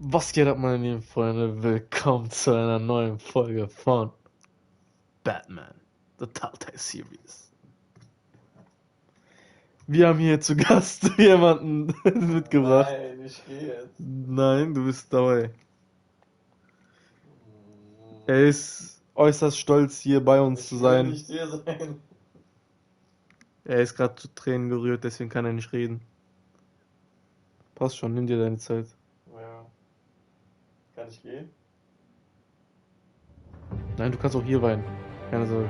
Was geht ab, meine lieben Freunde? Willkommen zu einer neuen Folge von Batman, The Telltale Series. Wir haben hier zu Gast jemanden mitgebracht. Nein, ich gehe jetzt. Nein, du bist dabei. Er ist äußerst stolz, hier bei uns zu Ich will sein. nicht hier sein. Er ist gerade zu Tränen gerührt, deswegen kann er nicht reden. Passt schon, nimm dir deine Zeit. Ja. Kann ich gehen? Nein, du kannst auch hier weinen. Keine Sorge.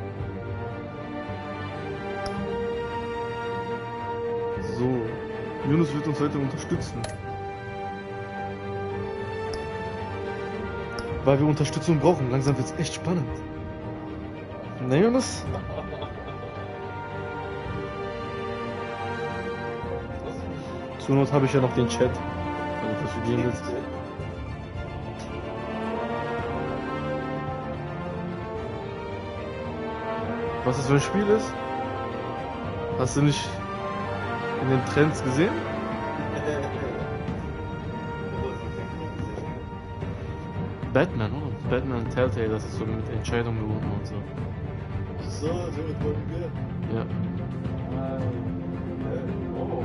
So, Yunus wird uns heute unterstützen. Weil wir Unterstützung brauchen. Langsam wird's echt spannend. Ne, Yunus? Zur Not habe ich ja noch den Chat. Also, falls du gehen willst. Was das für ein Spiel ist? Hast du nicht in den Trends gesehen? Batman, oder? Batman Telltale, das ist so mit Entscheidungen gebunden und so. So, so mit Folge. Ja. Oh,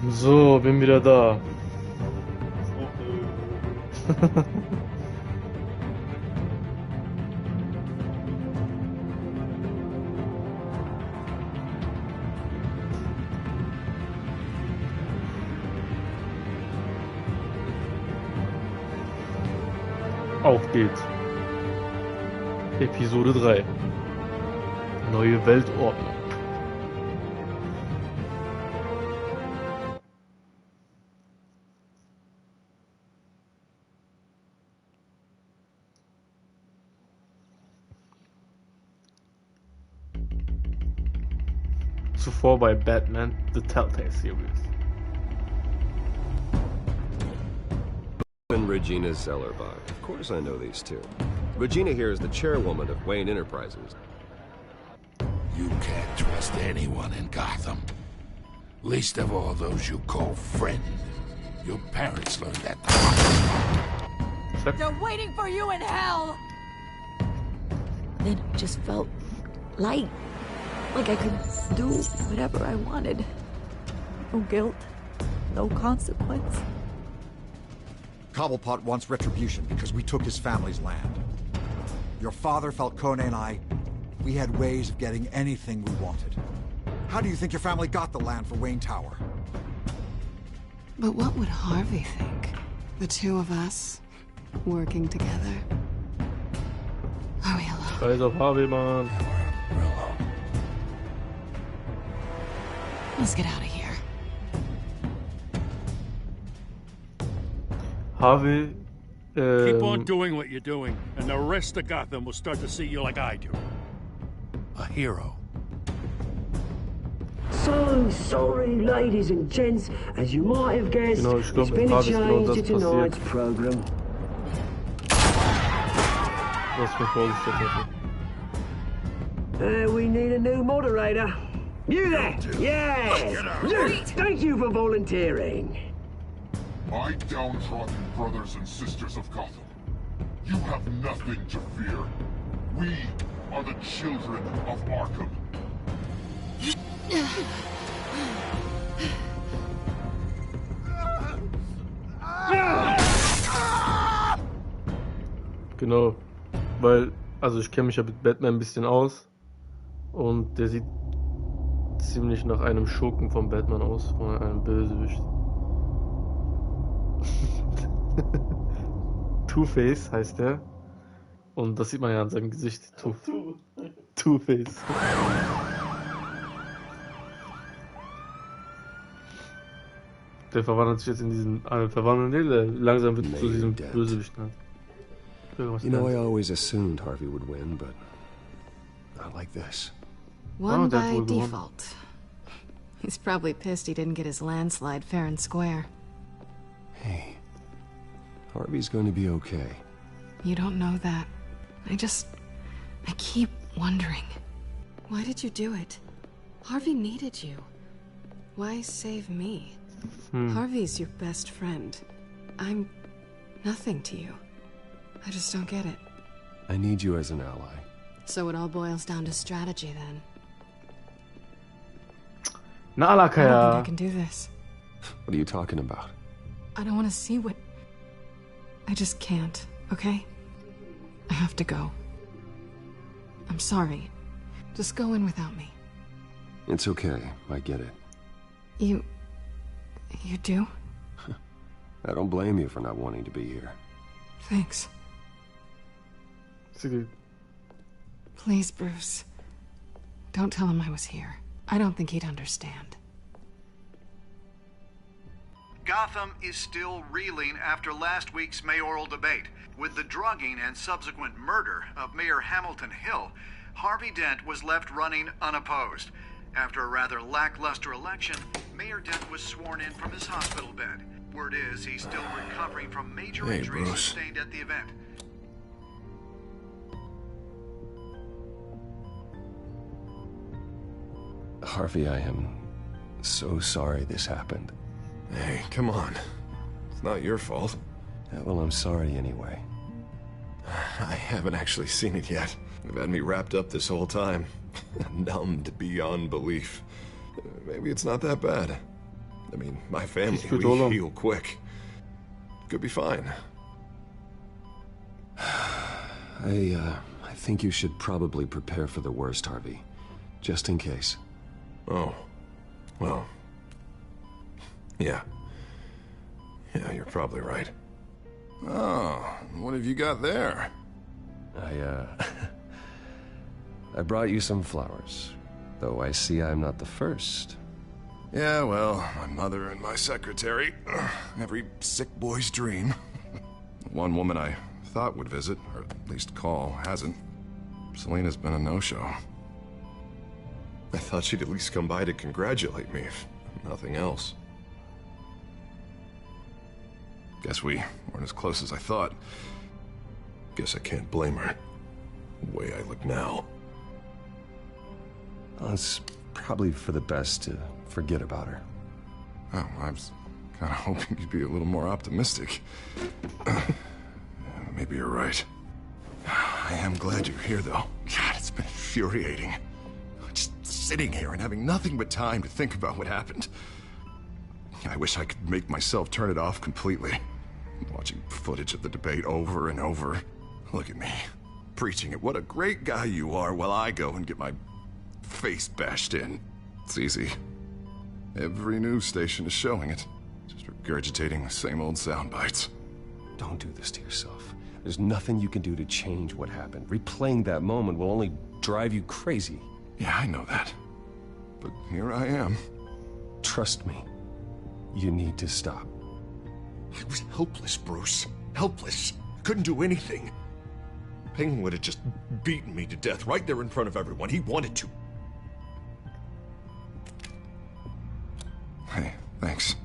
So, bin wieder da. Auf geht's. Episode 3. Neue Weltordnung. Zuvor bei Batman, The Telltale Series. And Regina Zellerbach. Of course I know these two. Regina here is the chairwoman of Wayne Enterprises. You can't trust anyone in Gotham. Least of all those you call friend. Your parents learned that the hard way. They're waiting for you in hell! Then it just felt light. Like I could do whatever I wanted. No guilt, no consequence. Cobblepot wants retribution because we took his family's land. Your father, Falcone, and I, we had ways of getting anything we wanted. How do you think your family got the land for Wayne Tower? But what would Harvey think? The two of us, working together. Are we alone? Scheiß auf Harvey, Mann. We're alone. Let's get out of here. Harvey Keep on doing what you're doing, and the rest of Gotham will start to see you like I do. A hero. So sorry, ladies and gents. As you might have guessed, Genau, ich it's glaube, been in a Hades genau change das to tonight's passiert, program. was ich mir vorgestellt hatte. We need a new moderator. You there? Yes! You! Thank you for volunteering. My downtrodden brothers and sisters of Gotham, you have nothing to fear. We are the children of Arkham. Genau, weil, also ich kenne mich ja mit Batman ein bisschen aus und der sieht ziemlich nach einem Schurken von Batman aus, von einem Bösewicht. Two-Face heißt der und das sieht man ja an seinem Gesicht. Two-Face. Der verwandelt sich jetzt in diesen langsam wird zu diesem Bösewicht. Ne? You know, I always assumed Harvey would win, but not like this. Won that by would go on. default. He's probably pissed he didn't get his landslide fair and square. Hey, Harvey's going to be okay. You don't know that. I keep wondering. Why did you do it? Harvey needed you. Why save me? Harvey's your best friend. I'm nothing to you. I just don't get it. I need you as an ally. So it all boils down to strategy then. Na, I don't think I Alakaya. can do this. What are you talking about? I don't want to see what... I just can't, okay? I have to go. I'm sorry. Just go in without me. It's okay, I get it. You do? I don't blame you for not wanting to be here. Thanks. Sie- Please, Bruce. Don't tell him I was here. I don't think he'd understand. Gotham is still reeling after last week's mayoral debate. With the drugging and subsequent murder of Mayor Hamilton Hill, Harvey Dent was left running unopposed. After a rather lackluster election, Mayor Dent was sworn in from his hospital bed. Word is he's still recovering from major injuries Bruce. sustained at the event. Harvey, I am so sorry this happened. Hey, come on. It's not your fault. Yeah, well, I'm sorry anyway. I haven't actually seen it yet. They've had me wrapped up this whole time. Numbed beyond belief. Maybe it's not that bad. I mean, my family, good, we Ola. heal quick. Could be fine. I think you should probably prepare for the worst, Harvey. Just in case. Oh. Well. Yeah. Yeah, you're probably right. Oh, what have you got there? I brought you some flowers. Though I see I'm not the first. Yeah, well, my mother and my secretary. Every sick boy's dream. One woman I thought would visit, or at least call, hasn't. Selena's been a no-show. I thought she'd at least come by to congratulate me, if nothing else. Guess we weren't as close as I thought. Guess I can't blame her. The way I look now. Well, it's probably for the best to forget about her. Oh, I was kind of hoping you'd be a little more optimistic. Maybe you're right. I am glad you're here, though. God, it's been infuriating. Just sitting here and having nothing but time to think about what happened. I wish I could make myself turn it off completely. Watching footage of the debate over and over. Look at me, preaching at what a great guy you are while I go and get my face bashed in. It's easy. Every news station is showing it. Just regurgitating the same old sound bites. Don't do this to yourself. There's nothing you can do to change what happened. Replaying that moment will only drive you crazy. Yeah, I know that. But here I am. Trust me. You need to stop. I was helpless, Bruce. Helpless. couldn't do anything. Penguin would have just beaten me to death right there in front of everyone. He wanted to. Hey, thanks.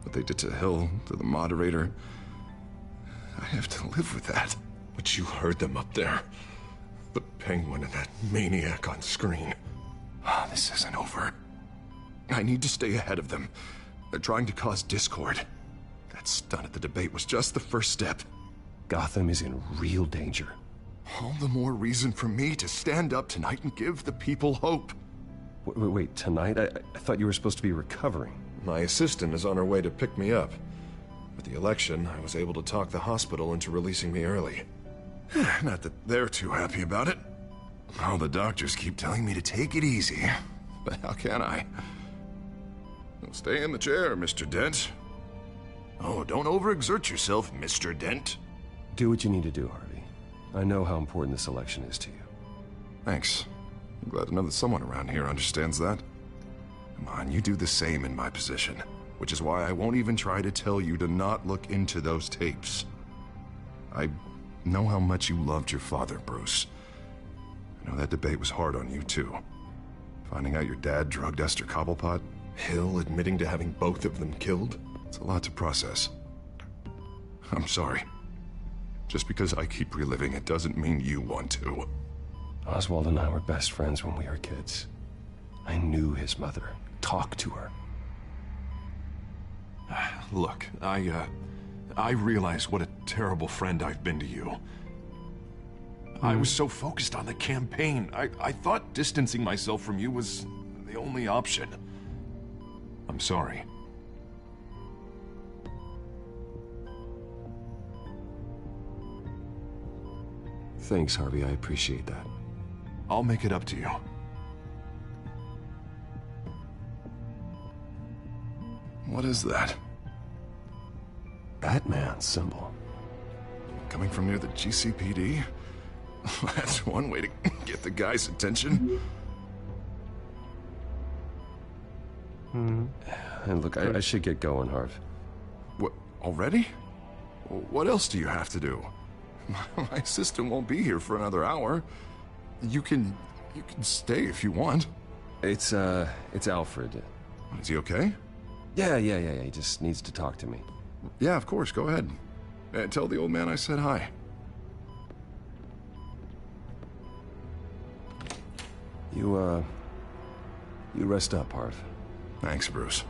What they did to Hill, to the moderator, I have to live with that. But you heard them up there. The Penguin and that maniac on screen. This isn't over. I need to stay ahead of them. They're trying to cause discord. That stunt at the debate was just the first step. Gotham is in real danger. All the more reason for me to stand up tonight and give the people hope. Wait, tonight? I thought you were supposed to be recovering. My assistant is on her way to pick me up. With the election, I was able to talk the hospital into releasing me early. Not that they're too happy about it. All the doctors keep telling me to take it easy. But how can I? Well, stay in the chair, Mr. Dent. Oh, don't overexert yourself, Mr. Dent. Do what you need to do, Harvey. I know how important this election is to you. Thanks. I'm glad to know that someone around here understands that. Come on, you do the same in my position. Which is why I won't even try to tell you to not look into those tapes. I know how much you loved your father, Bruce. I know that debate was hard on you, too. Finding out your dad drugged Esther Cobblepot, Hill admitting to having both of them killed, it's a lot to process. I'm sorry. Just because I keep reliving it doesn't mean you want to. Oswald and I were best friends when we were kids. I knew his mother. Talked to her. Look, I realize what a terrible friend I've been to you. I was so focused on the campaign. I thought distancing myself from you was the only option. I'm sorry. Thanks, Harvey. I appreciate that. I'll make it up to you. What is that? Batman symbol. Coming from near the GCPD? That's one way to get the guy's attention. And look, I should get going, Harv. What, already? What else do you have to do? My assistant won't be here for another hour. You can stay if you want. It's Alfred. Is he okay? Yeah. He just needs to talk to me. Yeah, of course. Go ahead. Tell the old man I said hi. You rest up, Harv. Thanks, Bruce.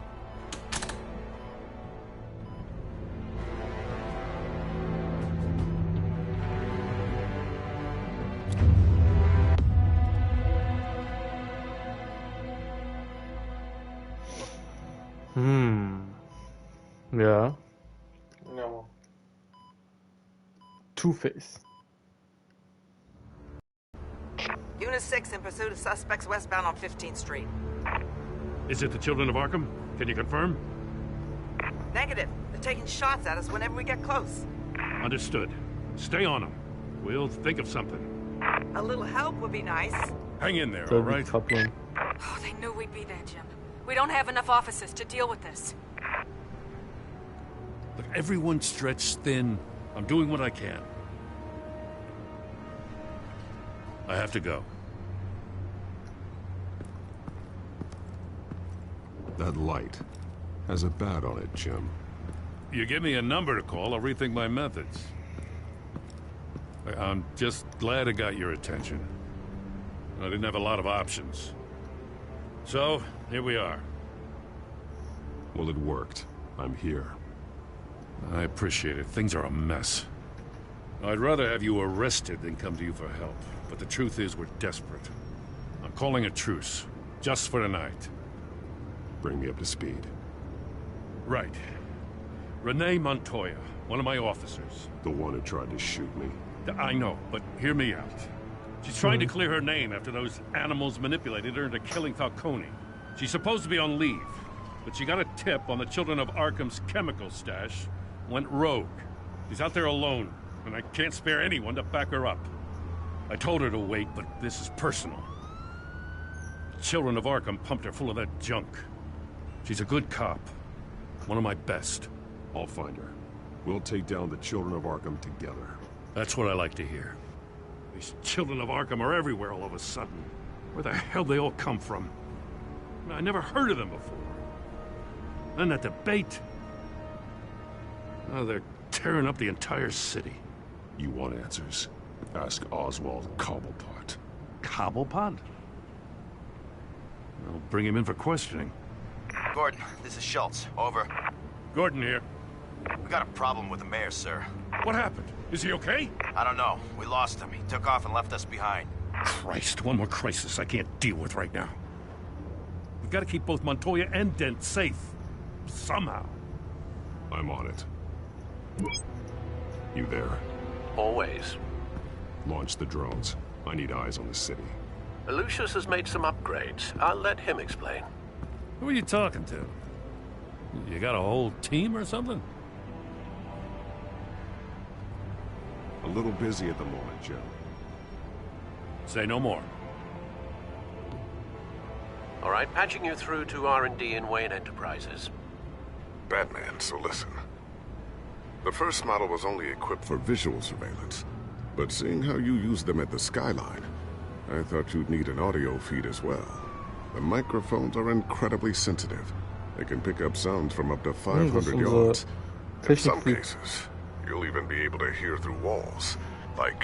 Ja. Ja. Two-Face. Unit 6 in pursuit of suspects westbound on 15th Street. Is it the Children of Arkham? Can you confirm? Negative. They're taking shots at us whenever we get close. Understood. Stay on them. We'll think of something. A little help would be nice. Hang in there, all right? Oh, they knew we'd be there, Jim. We don't have enough officers to deal with this. Look, everyone's stretched thin. I'm doing what I can. I have to go. That light has a bat on it, Jim. You give me a number to call, I'll rethink my methods. I'm just glad I got your attention. I didn't have a lot of options. So, here we are. Well, it worked. I'm here. I appreciate it. Things are a mess. I'd rather have you arrested than come to you for help. But the truth is, we're desperate. I'm calling a truce. Just for tonight. Bring me up to speed. Right. Renee Montoya, one of my officers. The one who tried to shoot me. I know, but hear me out. She's trying to clear her name after those animals manipulated her into killing Falcone. She's supposed to be on leave, but she got a tip on the Children of Arkham's chemical stash, went rogue. She's out there alone, and I can't spare anyone to back her up. I told her to wait, but this is personal. The Children of Arkham pumped her full of that junk. She's a good cop. One of my best. I'll find her. We'll take down the Children of Arkham together. That's what I like to hear. These Children of Arkham are everywhere all of a sudden. Where the hell they all come from? I never heard of them before. Then that debate. Now they're tearing up the entire city. You want answers? Ask Oswald Cobblepot. Cobblepot? I'll bring him in for questioning. Gordon, this is Schultz. Over. Gordon here. We got a problem with the mayor, sir. What happened? Is he okay? I don't know. We lost him. He took off and left us behind. Christ, one more crisis I can't deal with right now. We've got to keep both Montoya and Dent safe. Somehow. I'm on it. You there? Always. Launch the drones. I need eyes on the city. Lucius has made some upgrades. I'll let him explain. Who are you talking to? You got a whole team or something? A little busy at the moment, Jim. Say no more. All right, patching you through to R&D in Wayne Enterprises. Batman, so listen. The first model was only equipped for visual surveillance, but seeing how you use them at the Skyline, I thought you'd need an audio feed as well. The microphones are incredibly sensitive. They can pick up sounds from up to 500 yards. In some cases, you'll even be able to hear through walls, like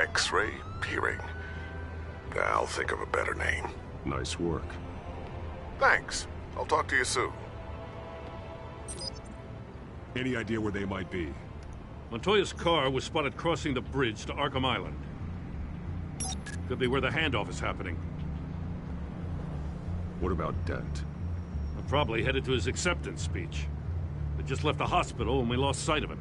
X-ray peering. I'll think of a better name. Nice work. Thanks. I'll talk to you soon. Any idea where they might be? Montoya's car was spotted crossing the bridge to Arkham Island. Could be where the handoff is happening. What about Dent? Probably headed to his acceptance speech. They just left the hospital and we lost sight of him.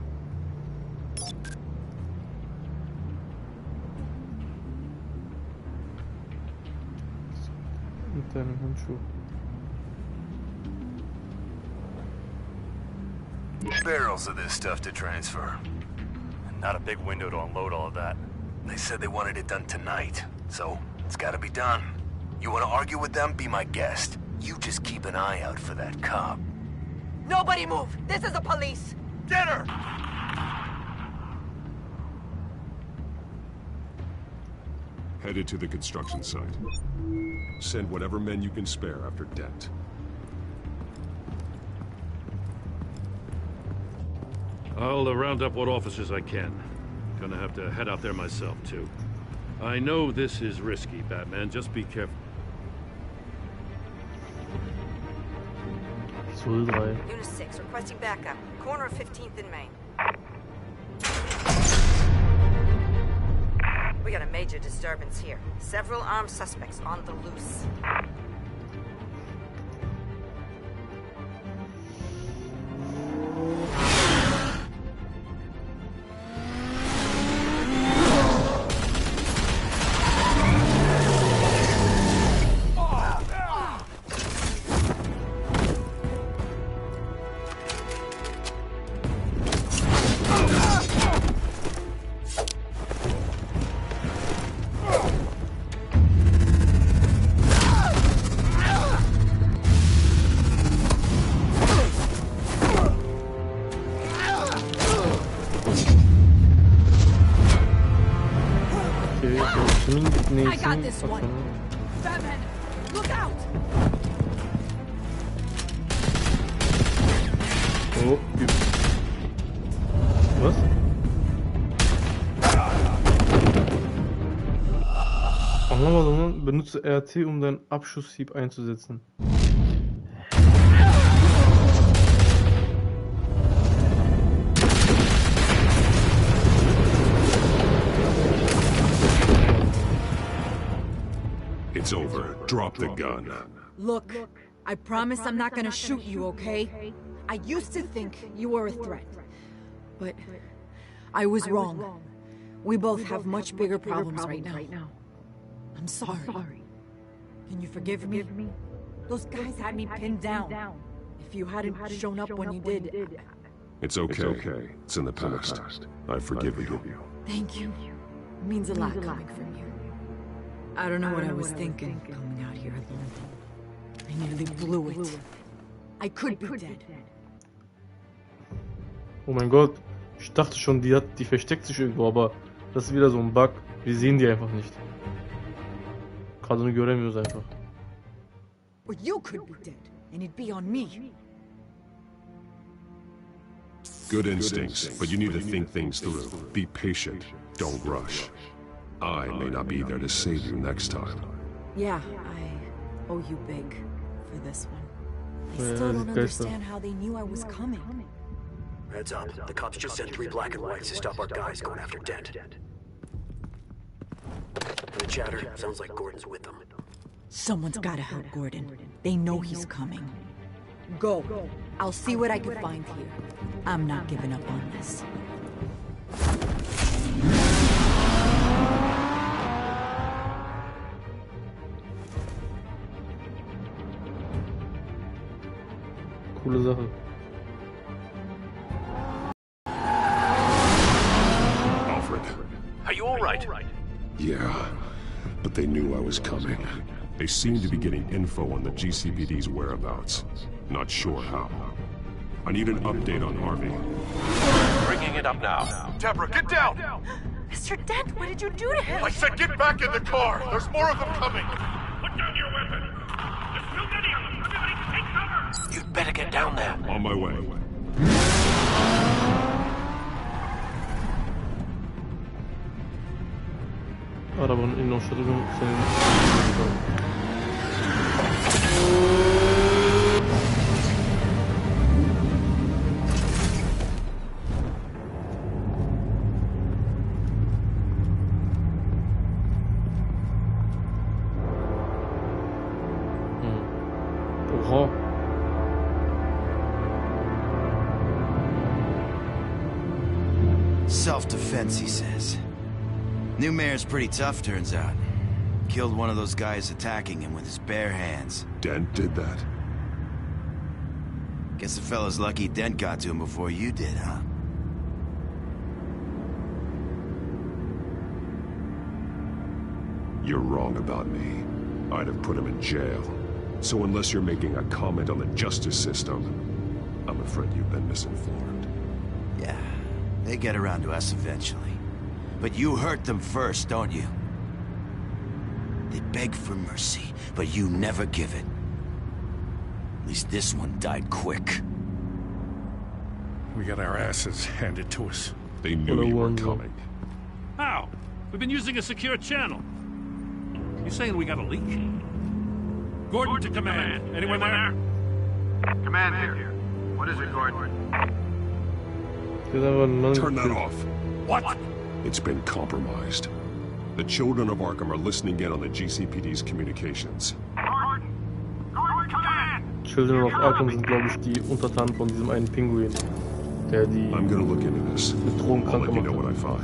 Barrels of this stuff to transfer. Not a big window to unload all of that. They said they wanted it done tonight, so it's gotta be done. You wanna argue with them? Be my guest. You just keep an eye out for that cop. Nobody move! This is the police! Get her! Headed to the construction site. Send whatever men you can spare after Dent. I'll round up what officers I can. Gonna have to head out there myself, too. I know this is risky, Batman. Just be careful. Unit 6, requesting backup. Corner of 15th and Main. We got a major disturbance here. Several armed suspects on the loose. I got this one. Batman, look out! Oh, was? Anlamadım lan. Benutze RT, um deinen Abschusshieb einzusetzen. It's over. Drop the gun. Look, I promise I'm not gonna shoot you, okay? I used to think you were a threat. But I was wrong. We both have much bigger problems right now. I'm sorry. Can you forgive me? Those guys had me pinned down. If you hadn't shown up when you did... It's okay. It's in the past. I forgive you. Thank you. It means a lot coming from you. I don't know what I was thinking coming out here alone. I nearly blew it. I could be dead. Oh mein Gott. Ich dachte schon, die versteckt sich irgendwo, aber das ist wieder so ein Bug. Wir sehen die einfach nicht. Kadını göremiyoruz einfach. Or you could be dead, and it'd be on me. Good instincts, but you need to think things through. Be patient. Don't rush. I may not be there to save you next time. Yeah, I owe you big for this one. I still don't understand how they knew I was coming. Heads up. The cops just sent 3 black and whites to stop our guys going after Dent. The chatter sounds like Gordon's with them. Someone's gotta help Gordon. They know he's coming. Go. I'll see what I can find here. I'm not giving up on this. Coole Sache. Alfred. Are you all right? Yeah, but they knew I was coming. They seem to be getting info on the GCPD's whereabouts. Not sure how. I need an update on Harvey. Bringing it up now. Deborah, get down! Mr. Dent, what did you do to him? I said get back in the car! There's more of them coming! Put down your weapon! There's too many of them! Everybody take cover! You'd better get down there. On my way. Arabanın en hoşları senin. Oha. Self-defense, he says. New mayor's pretty tough, turns out. Killed one of those guys attacking him with his bare hands. Dent did that? Guess the fella's lucky Dent got to him before you did, huh? You're wrong about me. I'd have put him in jail. So unless you're making a comment on the justice system, I'm afraid you've been misinformed. Yeah, they get around to us eventually. But you hurt them first, don't you? They beg for mercy, but you never give it. At least this one died quick. We got our asses handed to us. They knew you were coming. How? We've been using a secure channel. You saying we got a leak? Gordon to command. Anyone there? Command here. What is it, Gordon? Turn that off. What? It's been compromised. The children of Arkham are listening in on the GCPD's communications. Children of Arkham sind, glaube ich, die Untertanen von diesem einen Pinguin, der die Bedrohung krank gemacht hat.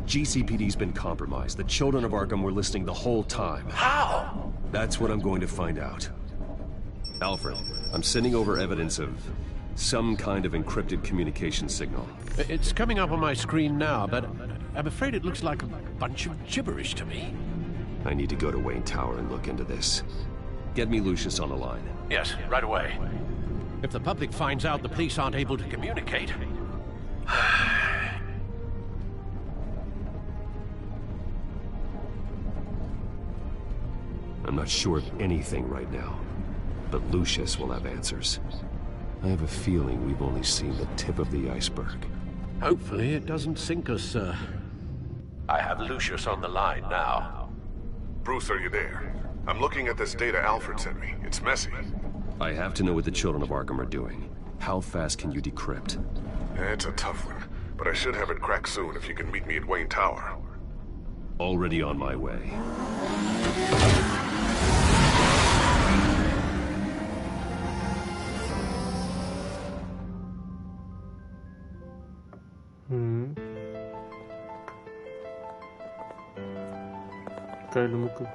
GCPD's been compromised. The children of Arkham were listening the whole time. How? That's what I'm going to find out. Alfred, I'm sending over evidence of some kind of encrypted communication signal. It's coming up on my screen now, but I'm afraid it looks like a bunch of gibberish to me. I need to go to Wayne Tower and look into this. Get me Lucius on the line. Yes, right away. If the public finds out the police aren't able to communicate... I'm not sure of anything right now, but Lucius will have answers. I have a feeling we've only seen the tip of the iceberg. Hopefully it doesn't sink us, sir. I have Lucius on the line now. Bruce, are you there? I'm looking at this data Alfred sent me. It's messy. I have to know what the children of Arkham are doing. How fast can you decrypt? It's a tough one, but I should have it cracked soon if you can meet me at Wayne Tower. Already on my way. Geile Mucke.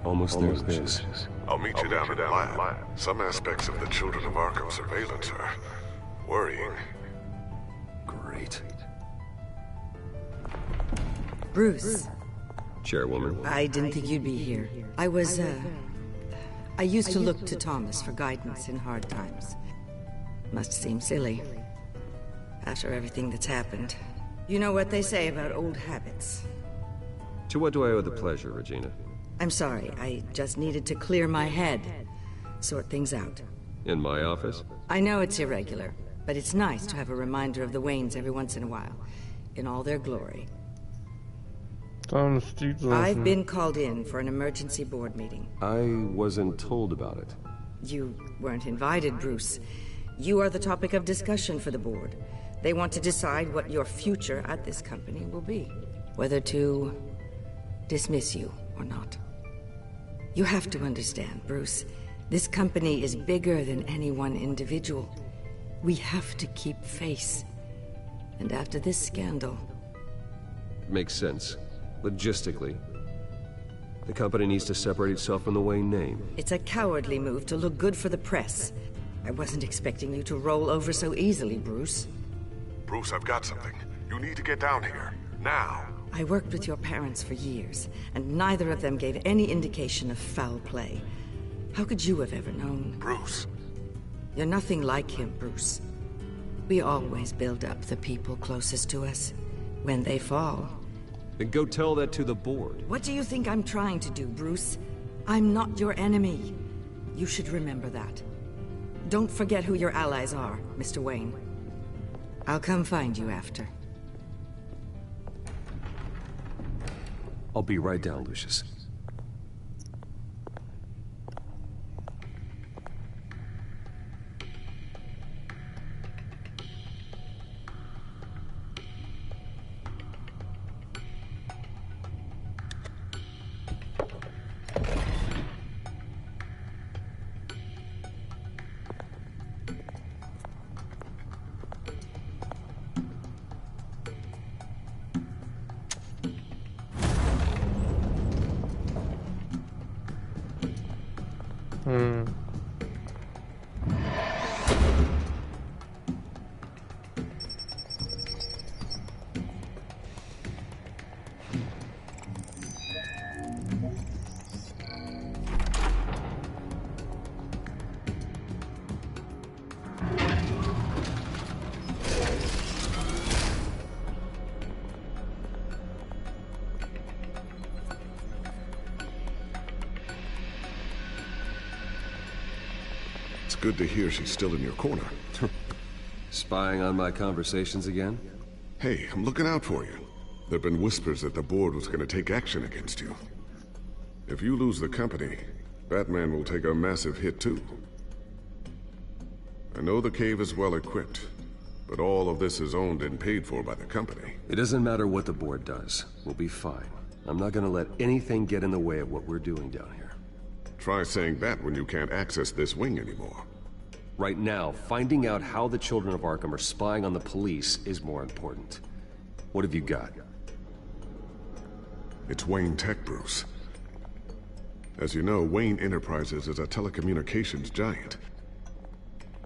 Almost there, Biz. I'll meet you down in the lab. Some aspects of the Children of Arkham surveillance are worrying. Great. Bruce. Chairwoman. I didn't think you'd be here. I used to look to Thomas for guidance in hard times. Must seem silly. After everything that's happened. You know what they say about old habits. To what do I owe the pleasure, Regina? I'm sorry, I just needed to clear my head. Sort things out. In my office? I know it's irregular, but it's nice to have a reminder of the Waynes every once in a while. In all their glory. I've been called in for an emergency board meeting. I wasn't told about it. You weren't invited, Bruce. You are the topic of discussion for the board. They want to decide what your future at this company will be. Whether to dismiss you or not. You have to understand, Bruce. This company is bigger than any one individual. We have to keep face. And after this scandal... Makes sense. Logistically. The company needs to separate itself from the Wayne name. It's a cowardly move to look good for the press. I wasn't expecting you to roll over so easily, Bruce. Bruce, I've got something. You need to get down here. Now. I worked with your parents for years, and neither of them gave any indication of foul play. How could you have ever known? Bruce. You're nothing like him, Bruce. We always build up the people closest to us. When they fall... Then go tell that to the board. What do you think I'm trying to do, Bruce? I'm not your enemy. You should remember that. Don't forget who your allies are, Mr. Wayne. I'll come find you after. I'll be right down, Lucius. Good to hear she's still in your corner. Spying on my conversations again? Hey, I'm looking out for you. There've been whispers that the board was going to take action against you. If you lose the company, Batman will take a massive hit too. I know the cave is well equipped, but all of this is owned and paid for by the company. It doesn't matter what the board does. We'll be fine. I'm not gonna let anything get in the way of what we're doing down here. Try saying that when you can't access this wing anymore. Right now, finding out how the Children of Arkham are spying on the police is more important. What have you got? It's Wayne Tech, Bruce. As you know, Wayne Enterprises is a telecommunications giant.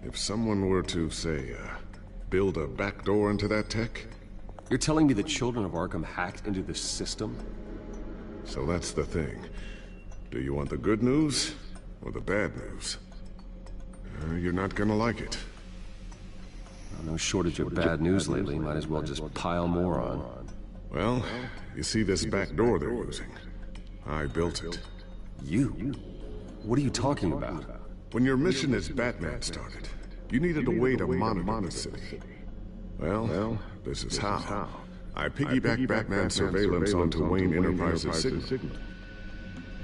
If someone were to, say, build a backdoor into that tech... You're telling me the Children of Arkham hacked into the system? So that's the thing. Do you want the good news, or the bad news? You're not gonna like it. No shortage of bad news lately. Might as well just pile more on. Well, you see this back door they're using? I built it. You? What are you talking about? When your mission as Batman started, you needed a way to monitor the city. Well, this is how. I piggybacked Batman's surveillance onto Wayne Enterprises' signal.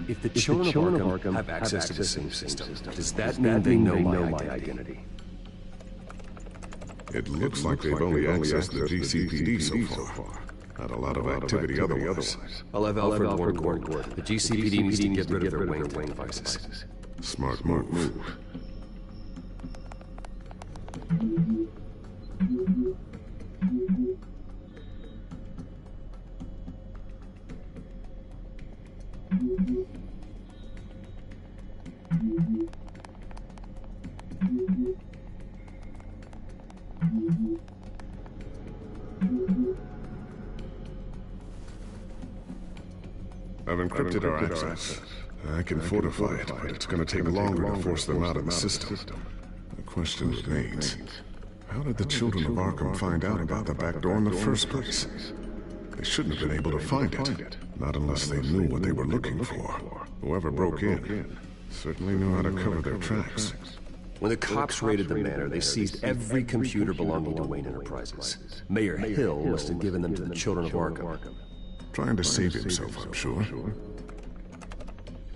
If the Children of Arkham have access to the same system, does that mean they know my identity? It looks like they've only accessed the GCPD so far. Not a lot of activity otherwise. I'll have Alfred warn Gordon. The GCPD needs to get rid of their Wayne devices. Smart move. I've encrypted our access. I can fortify it, but it's going to take longer to force them out of the system. The question remains, how did the children of Arkham find out about the back door in the first place? They shouldn't have been able to find it, not unless they knew what they were looking for. Whoever broke in certainly knew how to cover their tracks. When the cops raided the manor, they seized every computer belonging to Wayne Enterprises. Mayor Hill must have given them to the children of Arkham. Trying to save himself, I'm sure.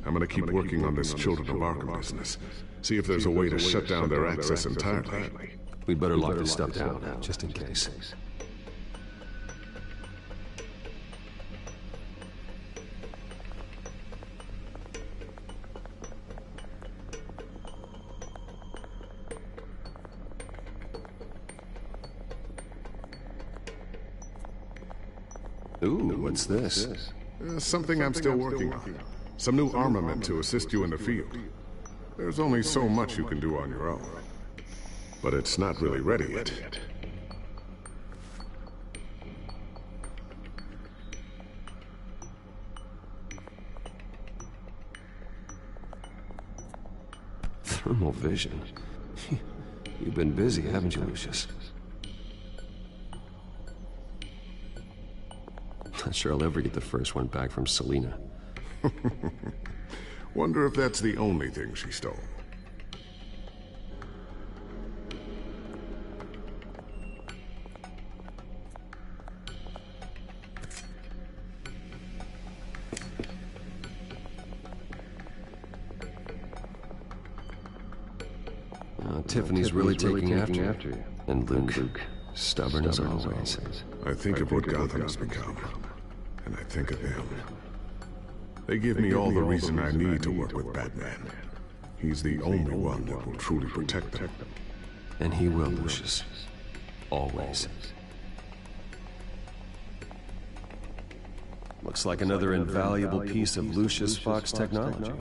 I'm gonna keep working on this Children of Arkham business. See if there's a way to shut down their access entirely. We'd better lock this stuff down, just in case. Ooh, what's this? Something I'm still working on. Some new armament to assist you in the field. There's only so much you can do on your own. But it's not really ready yet. Thermal vision. You've been busy, haven't you, Lucius? Not sure I'll ever get the first one back from Selina. Wonder if that's the only thing she stole. Tiffany's really taking after you. And Luke, stubborn as always. I think of what Gotham has become, and I think of them. They give me all the reason I need to work with Batman. He's the only one that will truly protect them. And he will, Lucius. Always. Looks like another invaluable piece of Lucius Fox technology.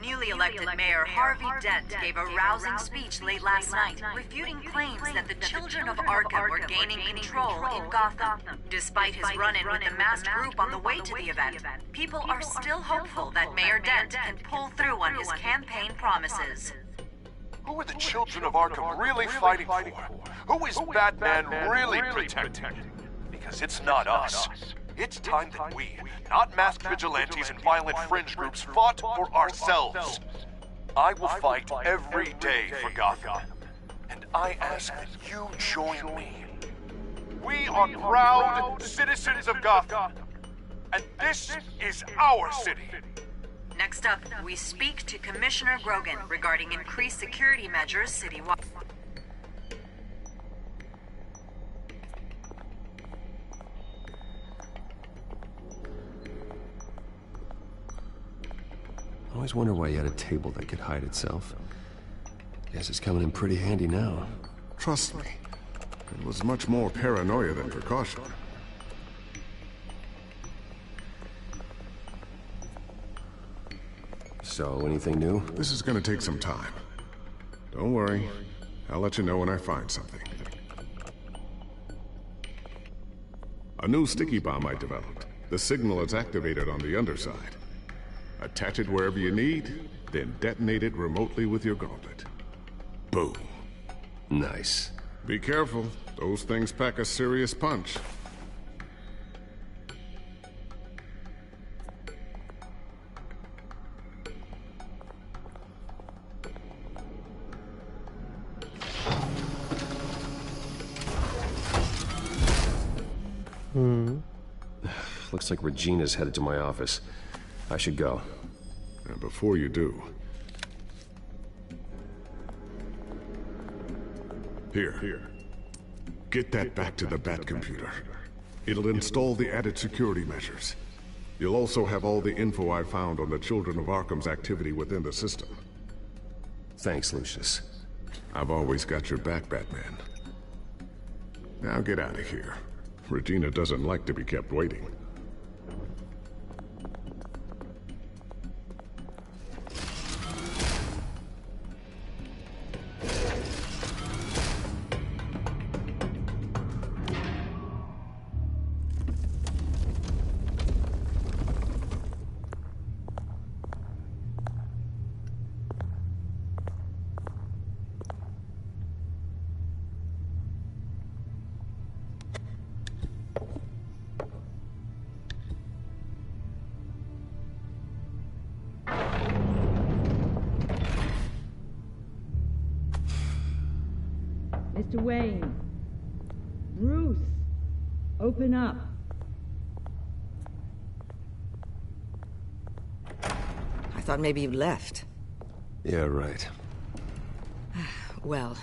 Newly elected Mayor Harvey Dent gave a rousing speech late last night, refuting claims that the children of Arkham were gaining control in Gotham. Despite his run-in with the masked group on the way to the event, people are still hopeful that Mayor Dent can pull through on his campaign promises. Who are the children of Arkham really fighting for? Who is Batman really protecting? Because it's not us. It's time that we, not masked vigilantes and violent fringe groups, fought for ourselves. I will fight every day for Gotham. And I ask that you join me. We are proud citizens of Gotham. And this is our city. Next up, we speak to Commissioner Grogan regarding increased security measures citywide. I always wonder why you had a table that could hide itself. Guess it's coming in pretty handy now. Trust me, it was much more paranoia than precaution. So, anything new? This is gonna take some time. Don't worry, I'll let you know when I find something. A new sticky bomb I developed. The signal is activated on the underside. Attach it wherever you need, then detonate it remotely with your gauntlet. Boom. Nice. Be careful. Those things pack a serious punch. Looks like Regina's headed to my office. I should go. And before you do... Here. Get that back to the Batcomputer. It'll install the added security measures. You'll also have all the info I found on the Children of Arkham's activity within the system. Thanks, Lucius. I've always got your back, Batman. Now get out of here. Regina doesn't like to be kept waiting. Mr. Wayne. Bruce, open up. I thought maybe you left. Yeah, right. Well,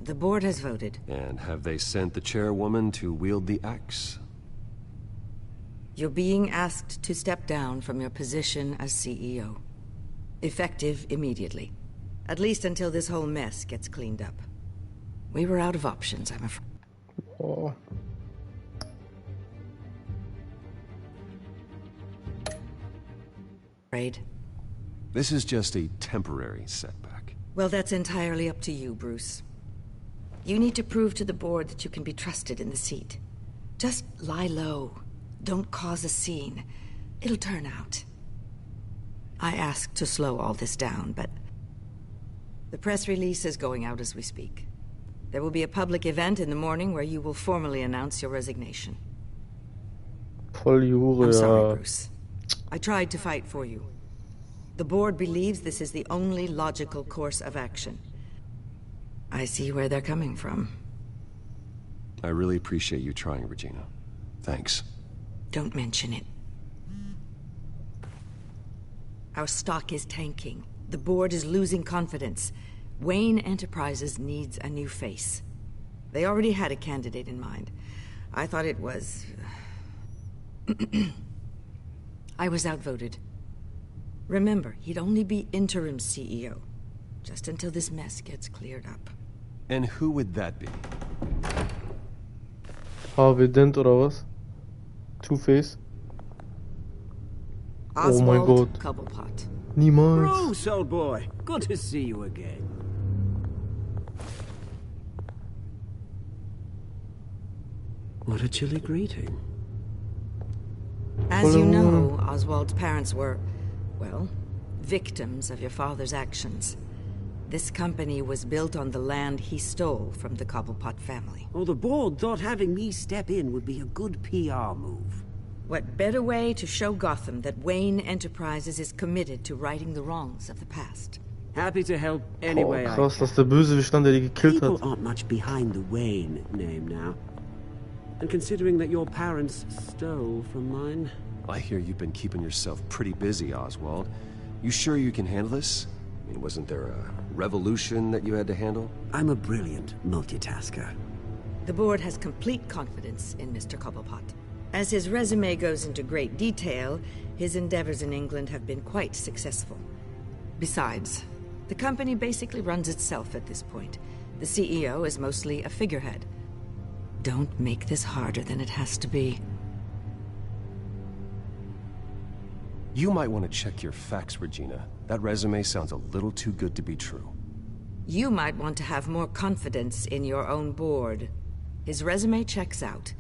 the board has voted. And have they sent the chairwoman to wield the axe? You're being asked to step down from your position as CEO. Effective immediately. At least until this whole mess gets cleaned up. We were out of options, I'm afraid. Oh. This is just a temporary setback. Well, that's entirely up to you, Bruce. You need to prove to the board that you can be trusted in the seat. Just lie low. Don't cause a scene. It'll turn out. I asked to slow all this down, but the press release is going out as we speak. There will be a public event in the morning where you will formally announce your resignation. I'm sorry, Bruce. I tried to fight for you. The board believes this is the only logical course of action. I see where they're coming from. I really appreciate you trying, Regina. Thanks. Don't mention it. Our stock is tanking. The board is losing confidence. Wayne Enterprises needs a new face. They already had a candidate in mind. I thought it was... I was outvoted. Remember, he'd only be interim CEO, just until this mess gets cleared up. And who would that be? Harvey Dent oder was? Two-Face? Oswald Oh my god. Cobblepot. Niemals. Bruce, old boy. Good to see you again. What a chilly greeting. As you know, Oswald's parents were, well, victims of your father's actions. This company was built on the land he stole from the Cobblepot family. Well, the board thought having me step in would be a good PR move. What better way to show Gotham that Wayne Enterprises is committed to righting the wrongs of the past? Happy to help any way I Krass, can. dass der Bösewicht stand, der die gekillt People hat. aren't much behind the Wayne name now. And considering that your parents stole from mine... I hear you've been keeping yourself pretty busy, Oswald. You sure you can handle this? I mean, wasn't there a revolution that you had to handle? I'm a brilliant multitasker. The board has complete confidence in Mr. Cobblepot. As his resume goes into great detail, his endeavors in England have been quite successful. Besides, the company basically runs itself at this point. The CEO is mostly a figurehead. Don't make this harder than it has to be. You might want to check your facts, Regina. That resume sounds a little too good to be true. You might want to have more confidence in your own board. His resume checks out,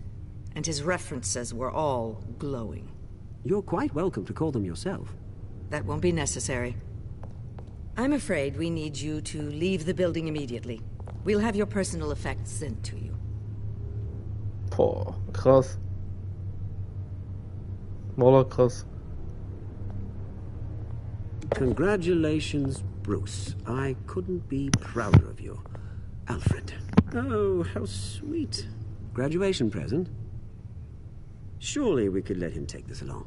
and his references were all glowing. You're quite welcome to call them yourself. That won't be necessary. I'm afraid we need you to leave the building immediately. We'll have your personal effects sent to you. Boah, krass. Voller krass. Congratulations, Bruce. I couldn't be prouder of you. Alfred. Oh, how sweet. Graduation present? Surely we could let him take this along.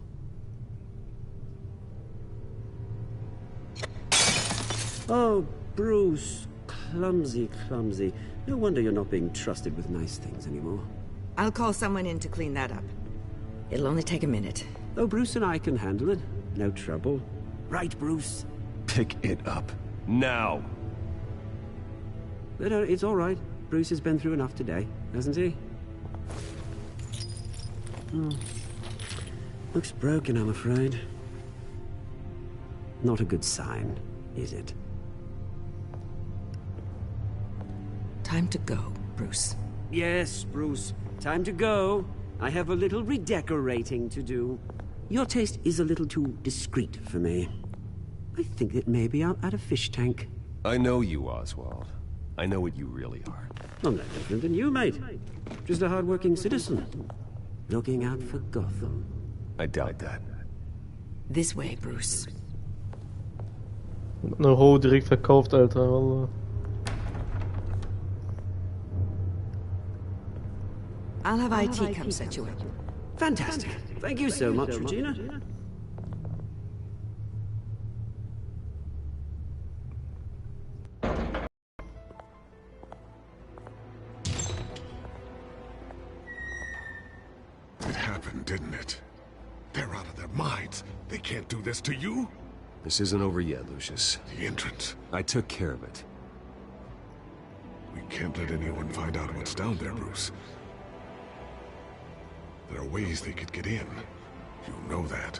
Oh, Bruce. Clumsy, clumsy. No wonder you're not being trusted with nice things anymore. I'll call someone in to clean that up. It'll only take a minute. Oh, Bruce and I can handle it. No trouble. Right, Bruce? Pick it up. Now! But it's all right. Bruce has been through enough today, hasn't he? Looks broken, I'm afraid. Not a good sign, is it? Time to go, Bruce. Yes, Bruce. Time to go. I have a little redecorating to do. Your taste is a little too discreet for me. I think that maybe I'll add a fish tank. I know you, Oswald. I know what you really are. I'm no different than you, mate. Just a hard-working citizen. Looking out for Gotham. I doubt that. This way, Bruce. Eine Ho direkt verkauft, Alter. Wallah. I'll have IT come set you up. Fantastic. Thank you so much, Regina. It happened, didn't it? They're out of their minds. They can't do this to you. This isn't over yet, Lucius. The entrance. I took care of it. We can't let anyone find out what's down there, Bruce. There are ways they could get in. You know that.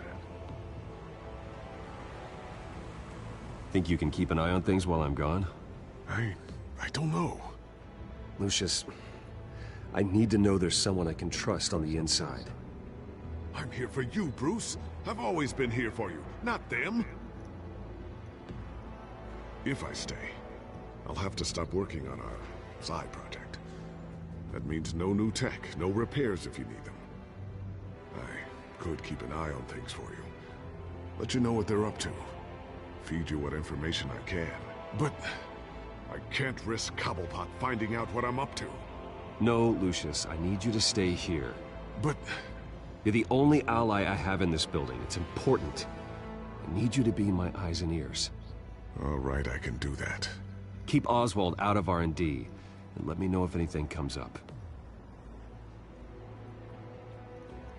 Think you can keep an eye on things while I'm gone? I don't know. Lucius, I need to know there's someone I can trust on the inside. I'm here for you, Bruce. I've always been here for you, not them. If I stay, I'll have to stop working on our side project. That means no new tech, no repairs if you need them. I could keep an eye on things for you. Let you know what they're up to. Feed you what information I can. But I can't risk Cobblepot finding out what I'm up to. No, Lucius, I need you to stay here. But... You're the only ally I have in this building. It's important. I need you to be my eyes and ears. All right, I can do that. Keep Oswald out of R&D, and let me know if anything comes up.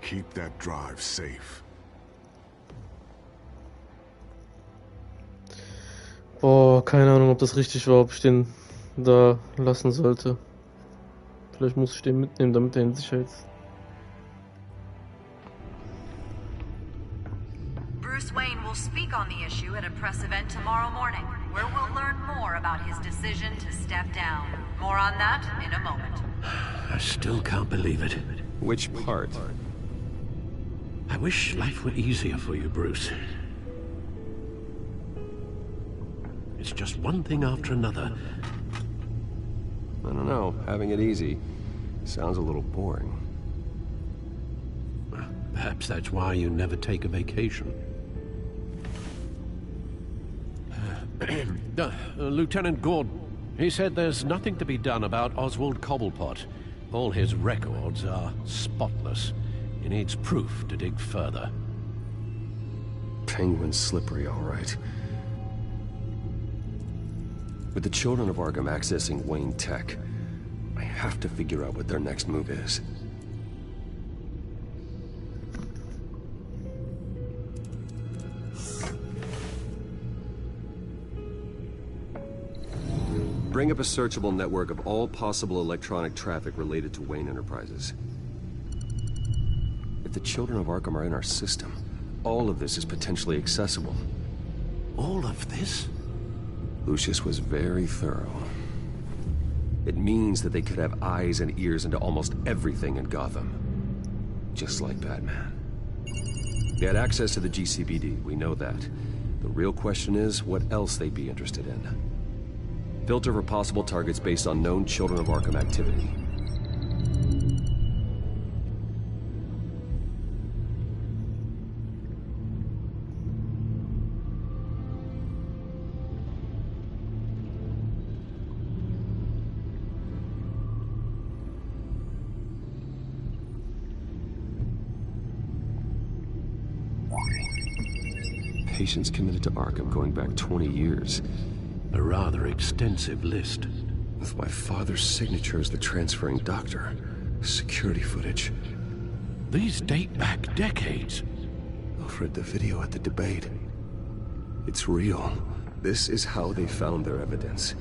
Keep that drive safe. Boah, keine Ahnung, ob das richtig war, ob ich den da lassen sollte. Vielleicht muss ich den mitnehmen, damit er in Sicherheit ist. Bruce Wayne will speak on the issue at a press event tomorrow morning, where we'll learn more about his decision to step down. More on that in a moment. I still can't believe it. Which part? I wish life were easier for you, Bruce. It's just one thing after another. I don't know. Having it easy sounds a little boring. Perhaps that's why you never take a vacation. Lieutenant Gordon, he said there's nothing to be done about Oswald Cobblepot. All his records are spotless. He needs proof to dig further. Penguin's slippery, all right. With the children of Arkham accessing Wayne Tech, I have to figure out what their next move is. Bring up a searchable network of all possible electronic traffic related to Wayne Enterprises. If the children of Arkham are in our system, all of this is potentially accessible. All of this? Lucius was very thorough. It means that they could have eyes and ears into almost everything in Gotham. Just like Batman. They had access to the GCPD, we know that. The real question is, what else they'd be interested in. Filter for possible targets based on known Children of Arkham activity. Patients committed to Arkham going back 20 years. A rather extensive list. With my father's signature as the transferring doctor. Security footage. These date back decades. Alfred, the video at the debate. It's real. This is how they found their evidence.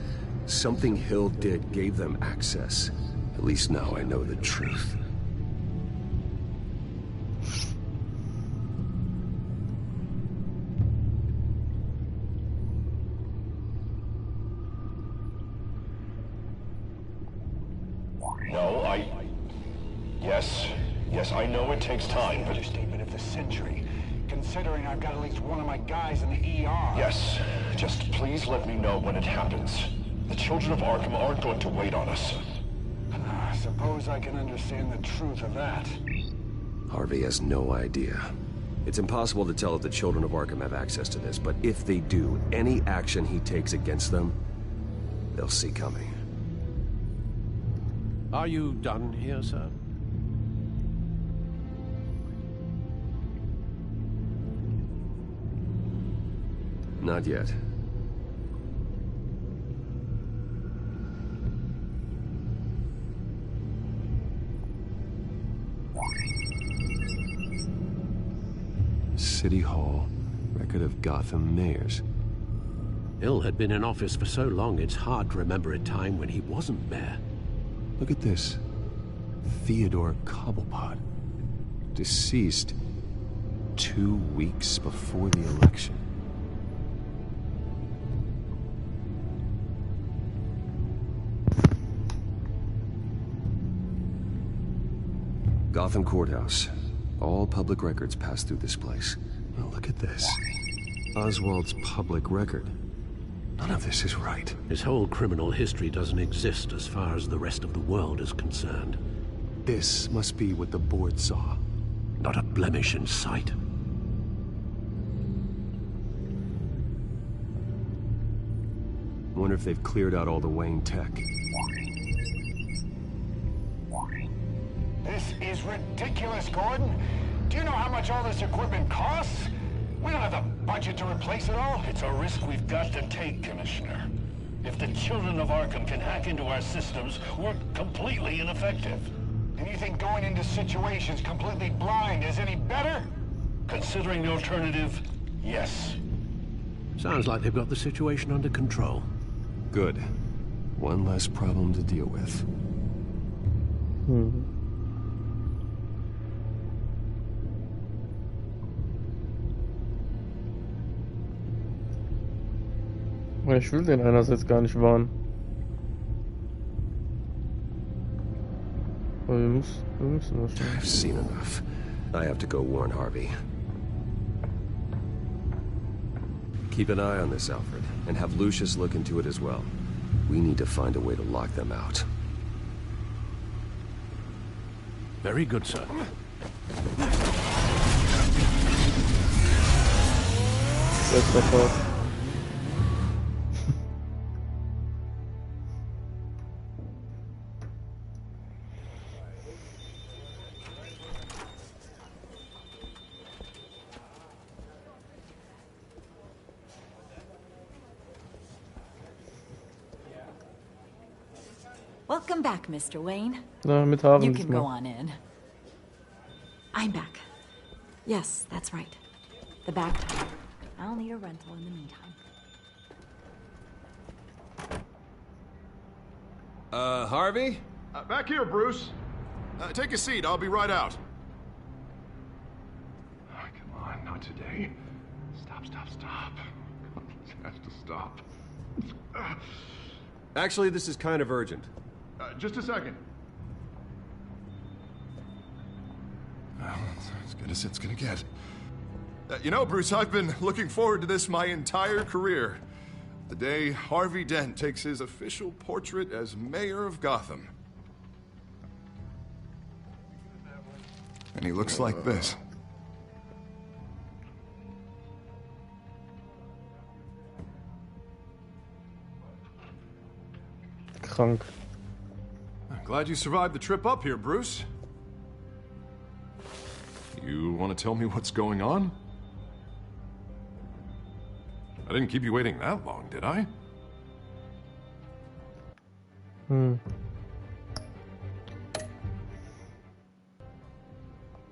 Something Hill did gave them access. At least now I know the truth. Yes, I know it takes time, but... Understatement of the century, considering I've got at least one of my guys in the ER. Yes, just please let me know when it happens. The children of Arkham aren't going to wait on us. I suppose I can understand the truth of that. Harvey has no idea. It's impossible to tell if the children of Arkham have access to this, but if they do, any action he takes against them, they'll see coming. Are you done here, sir? Not yet. City Hall. Record of Gotham mayors. Hill had been in office for so long, it's hard to remember a time when he wasn't mayor. Look at this. Theodore Cobblepot. Deceased 2 weeks before the election. Gotham Courthouse. All public records pass through this place. Well, look at this. Oswald's public record. None of this is right. His whole criminal history doesn't exist as far as the rest of the world is concerned. This must be what the board saw. Not a blemish in sight. Wonder if they've cleared out all the Wayne tech. This is ridiculous, Gordon. Do you know how much all this equipment costs? We don't have the budget to replace it all. It's a risk we've got to take, Commissioner. If the children of Arkham can hack into our systems, we're completely ineffective. And you think going into situations completely blind is any better? Considering the alternative, yes. Sounds like they've got the situation under control. Good. One less problem to deal with. Ich will den einerseits gar nicht warnen. Aber wir müssen das schon. I've seen enough. I have to go warn Harvey. Keep an eye on this, Alfred, and have Lucius look into it as well. We need to find a way to lock them out. Very good, sir. Letzter Part. Welcome back, Mr. Wayne. Na, mit Haaren You can diesmal. go on in. I'm back. Yes, that's right. The back tire. I'll need a rental in the meantime. Harvey? Back here, Bruce. Take a seat. I'll be right out. Oh, come on, not today. Stop. It has to stop. Actually, this is kind of urgent. Just a second. Well, it's as good as it's gonna get. You know, Bruce, I've been looking forward to this my entire career. The day Harvey Dent takes his official portrait as mayor of Gotham. And he looks like this. Krank. I'm glad you survived the trip up here, Bruce. You want to tell me what's going on? I didn't keep you waiting that long, did I?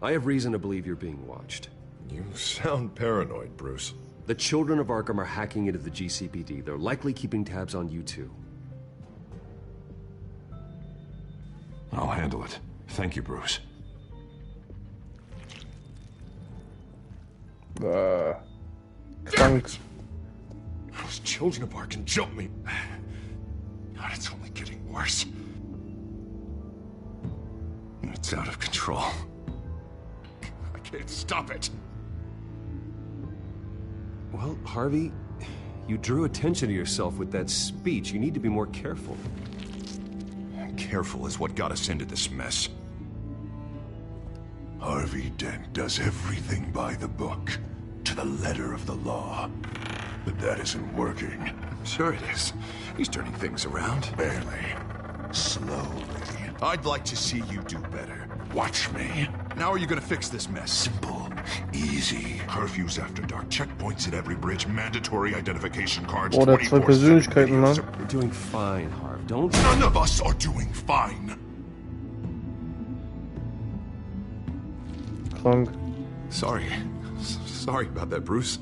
I have reason to believe you're being watched. You sound paranoid, Bruce. The children of Arkham are hacking into the GCPD. They're likely keeping tabs on you too. I'll handle it. Thank you, Bruce. Krank. Those children of Arkham jumped me. God, it's only getting worse. It's out of control. I can't stop it. Well, Harvey, you drew attention to yourself with that speech. You need to be more careful. Careful is what got us into this mess. Harvey Dent does everything by the book, to the letter of the law. But that isn't working. Sure it is. He's turning things around. Barely. Slowly. I'd like to see you do better. Watch me. Now are you gonna fix this mess? Simple. Easy. Curfews after dark, checkpoints at every bridge, mandatory identification cards. Oh, der hat zwei Persönlichkeiten, ne? We're doing fine, Harv. Don't. None of us are doing fine. Krank. Sorry about that, Bruce.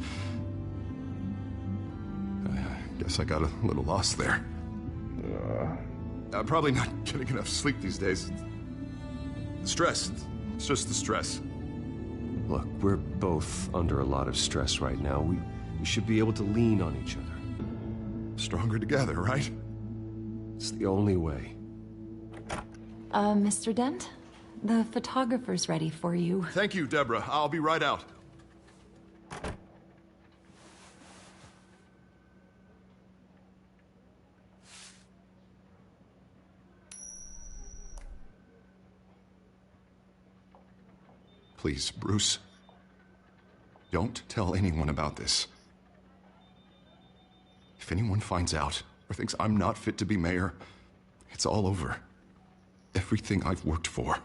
I guess I got a little lost there. I'm probably not getting enough sleep these days. The stress. It's just the stress. Look, we're both under a lot of stress right now. We should be able to lean on each other. Stronger together, right? It's the only way. Mr. Dent? The photographer's ready for you. Thank you, Deborah. I'll be right out. Please, Bruce. Don't tell anyone about this. If anyone finds out or thinks I'm not fit to be mayor, it's all over. Everything I've worked for.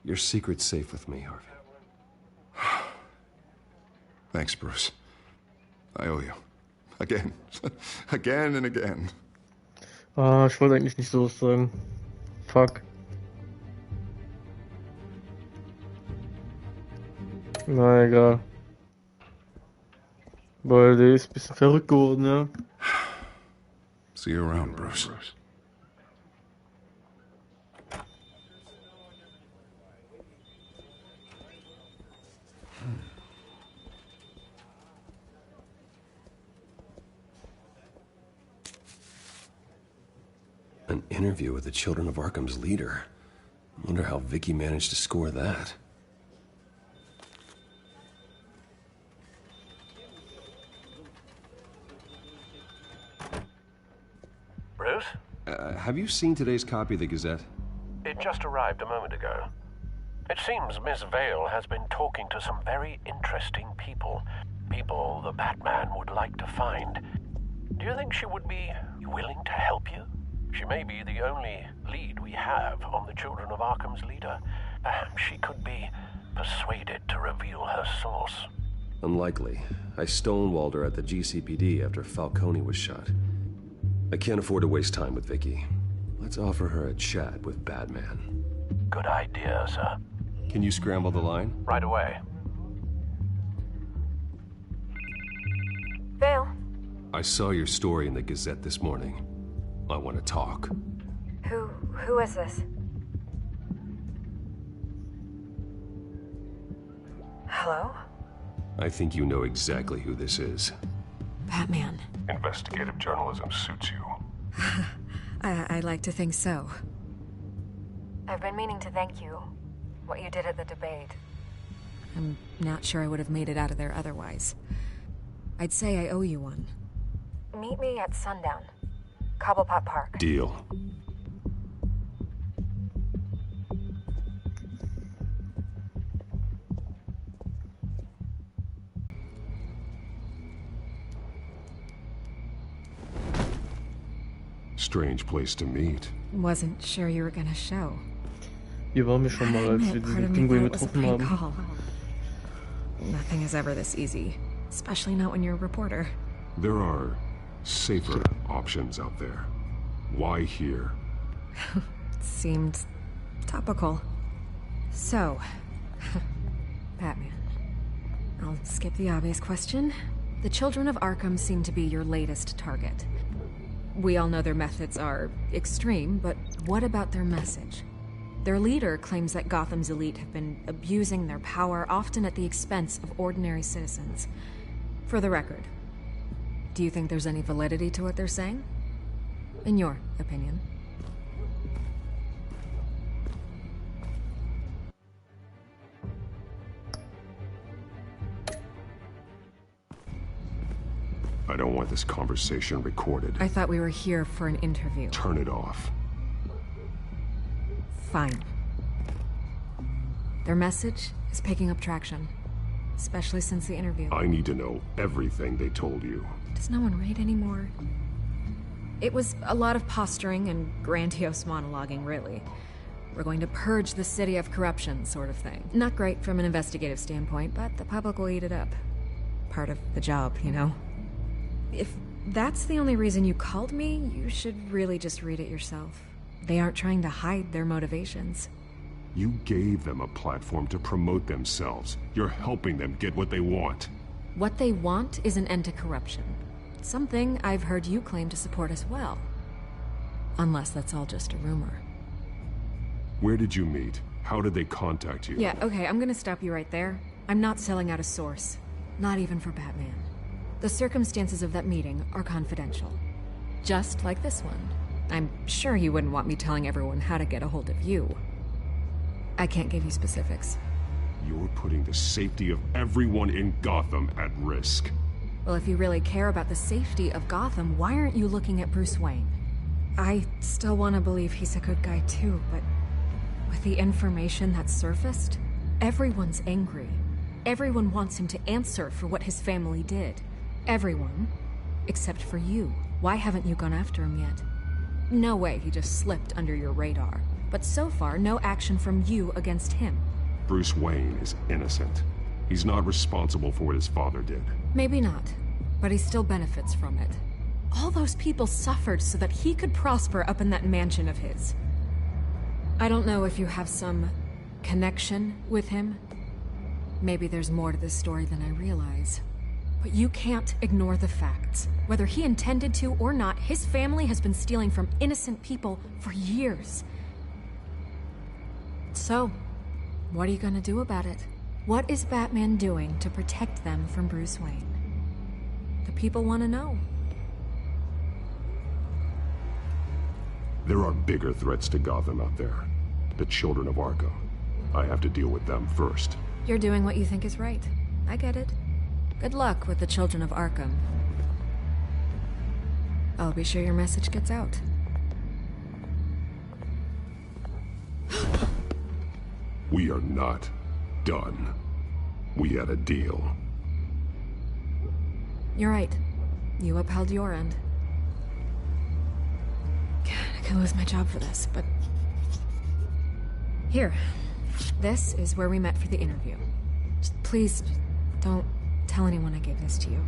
Your secret's safe with me, Harvey. Thanks, Bruce. I owe you. Again. Again and again. Ah, ich wollte eigentlich nicht so sagen. Fuck. Na egal. Weil der ist ein bisschen verrückt geworden, ja. See you around, Bruce. An interview with the Children of Arkham's leader. I wonder how Vicky managed to score that. Bruce? Have you seen today's copy of the Gazette? It just arrived a moment ago. It seems Miss Vale has been talking to some very interesting people. People the Batman would like to find. Do you think she would be willing to help you? She may be the only lead we have on the Children of Arkham's leader. Perhaps she could be persuaded to reveal her source. Unlikely. I stonewalled her at the GCPD after Falcone was shot. I can't afford to waste time with Vicky. Let's offer her a chat with Batman. Good idea, sir. Can you scramble the line? Right away. Vale. I saw your story in the Gazette this morning. I want to talk. Who is this? Hello? I think you know exactly who this is. Batman. Investigative journalism suits you. I'd like to think so. I've been meaning to thank you. What you did at the debate. I'm not sure I would have made it out of there otherwise. I'd say I owe you one. Meet me at sundown. Cobblepot Park. Deal. Strange place to meet. Wasn't sure you were gonna show. Hier waren wir schon mal, als wir diesen Pinguin getroffen haben. Nothing is ever this easy, especially not when you're a reporter. There are safer options out there. Why here? Seemed topical. So, Batman. I'll skip the obvious question. The Children of Arkham seem to be your latest target. We all know their methods are extreme, but what about their message? Their leader claims that Gotham's elite have been abusing their power, often at the expense of ordinary citizens. For the record, do you think there's any validity to what they're saying? In your opinion? I don't want this conversation recorded. I thought we were here for an interview. Turn it off. Fine. Their message is picking up traction, especially since the interview. I need to know everything they told you. Does no one read anymore? It was a lot of posturing and grandiose monologuing, really. We're going to purge the city of corruption, sort of thing. Not great from an investigative standpoint, but the public will eat it up. Part of the job, you know? If that's the only reason you called me, you should really just read it yourself. They aren't trying to hide their motivations. You gave them a platform to promote themselves. You're helping them get what they want. What they want is an end to corruption. Something I've heard you claim to support as well. Unless that's all just a rumor. Where did you meet? How did they contact you? Yeah, okay, I'm gonna stop you right there. I'm not selling out a source. Not even for Batman. The circumstances of that meeting are confidential. Just like this one. I'm sure you wouldn't want me telling everyone how to get a hold of you. I can't give you specifics. You're putting the safety of everyone in Gotham at risk. Well, if you really care about the safety of Gotham, why aren't you looking at Bruce Wayne? I still want to believe he's a good guy too, but with the information that's surfaced, everyone's angry. Everyone wants him to answer for what his family did. Everyone, except for you. Why haven't you gone after him yet? No way he just slipped under your radar. But so far, no action from you against him. Bruce Wayne is innocent. He's not responsible for what his father did. Maybe not, but he still benefits from it. All those people suffered so that he could prosper up in that mansion of his. I don't know if you have some connection with him. Maybe there's more to this story than I realize. But you can't ignore the facts. Whether he intended to or not, his family has been stealing from innocent people for years. So, what are you gonna do about it? What is Batman doing to protect them from Bruce Wayne? The people want to know. There are bigger threats to Gotham out there. The Children of Arkham. I have to deal with them first. You're doing what you think is right. I get it. Good luck with the Children of Arkham. I'll be sure your message gets out. We are not done. We had a deal. You're right. You upheld your end. God, I could lose my job for this, but... Here. This is where we met for the interview. Just please, don't tell anyone I gave this to you.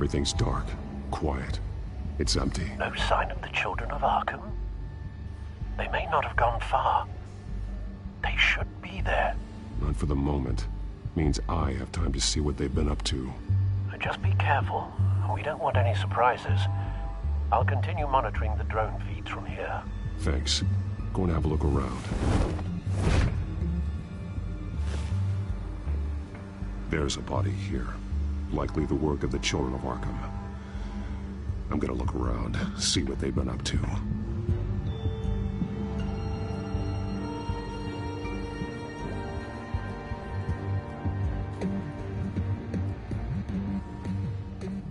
Everything's dark, quiet. It's empty. No sign of the children of Arkham? They may not have gone far. They should be there. Not for the moment. Means I have time to see what they've been up to. Just be careful. We don't want any surprises. I'll continue monitoring the drone feeds from here. Thanks. Go and have a look around. There's a body here. Likely the work of the Children of Arkham. I'm gonna look around, see what they've been up to.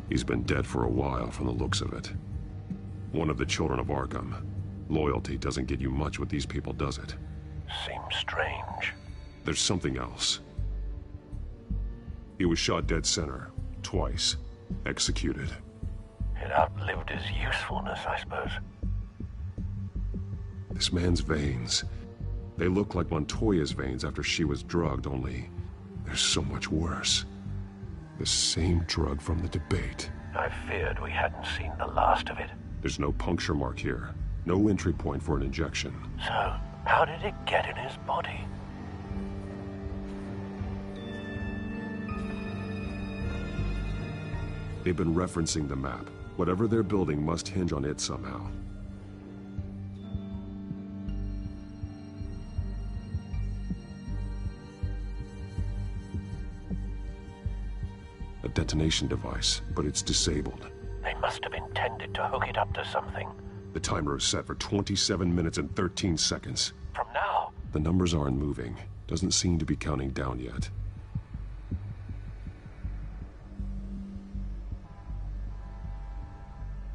He's been dead for a while from the looks of it. One of the Children of Arkham. Loyalty doesn't get you much with these people, does it? Seems strange. There's something else. He was shot dead center, twice, executed. It outlived his usefulness, I suppose. This man's veins. They look like Montoya's veins after she was drugged, only they're so much worse. The same drug from the debate. I feared we hadn't seen the last of it. There's no puncture mark here. No entry point for an injection. So, how did it get in his body? They've been referencing the map. Whatever they're building must hinge on it somehow. A detonation device, but it's disabled. They must have intended to hook it up to something. The timer is set for 27 minutes and 13 seconds. From now? The numbers aren't moving. Doesn't seem to be counting down yet.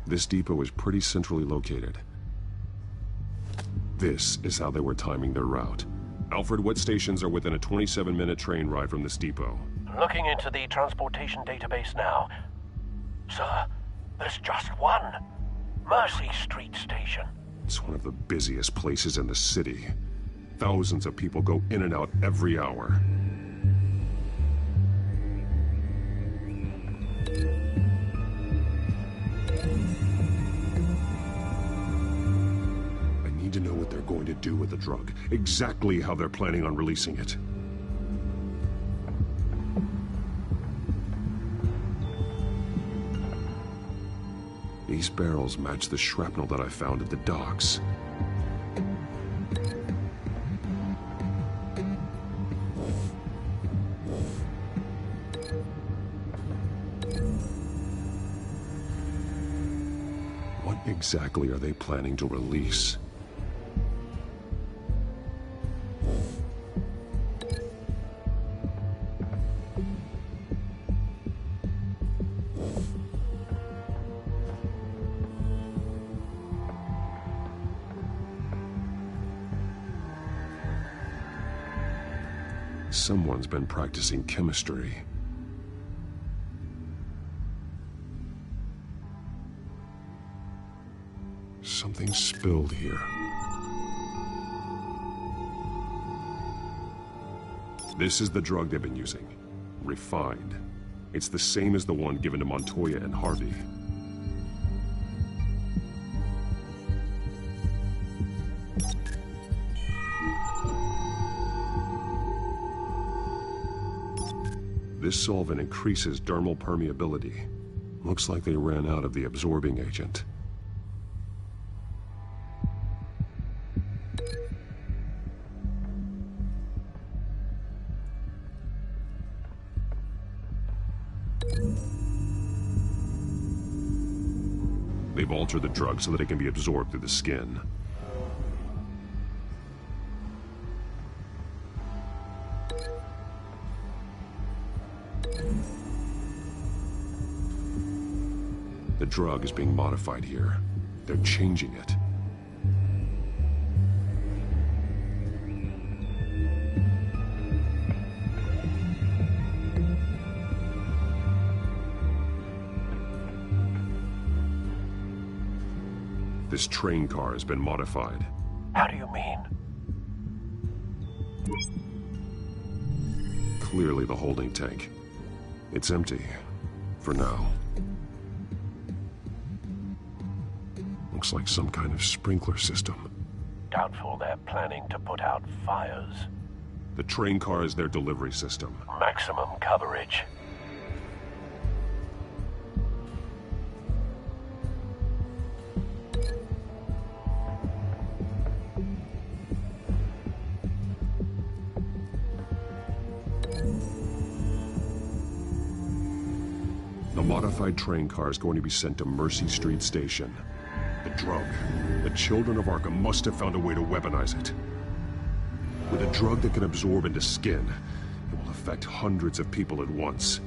This depot is pretty centrally located. This is how they were timing their route. Alfred, what stations are within a 27-minute train ride from this depot? Looking into the transportation database now. Sir, there's just one. Mercy Street Station. It's one of the busiest places in the city. Thousands of people go in and out every hour. I need to know what they're going to do with the drug. Exactly how they're planning on releasing it. These barrels match the shrapnel that I found at the docks. What exactly are they planning to release? Someone's been practicing chemistry. Something spilled here. This is the drug they've been using. Refined. It's the same as the one given to Montoya and Harvey. This solvent increases dermal permeability. Looks like they ran out of the absorbing agent. They've altered the drug so that it can be absorbed through the skin. The drug is being modified here. They're changing it. This train car has been modified. How do you mean? Clearly the holding tank. It's empty. For now. Looks like some kind of sprinkler system. Doubtful they're planning to put out fires. The train car is their delivery system. Maximum coverage. The modified train car is going to be sent to Mercy Street Station. The drug. The children of Arkham must have found a way to weaponize it. With a drug that can absorb into skin, it will affect hundreds of people at once.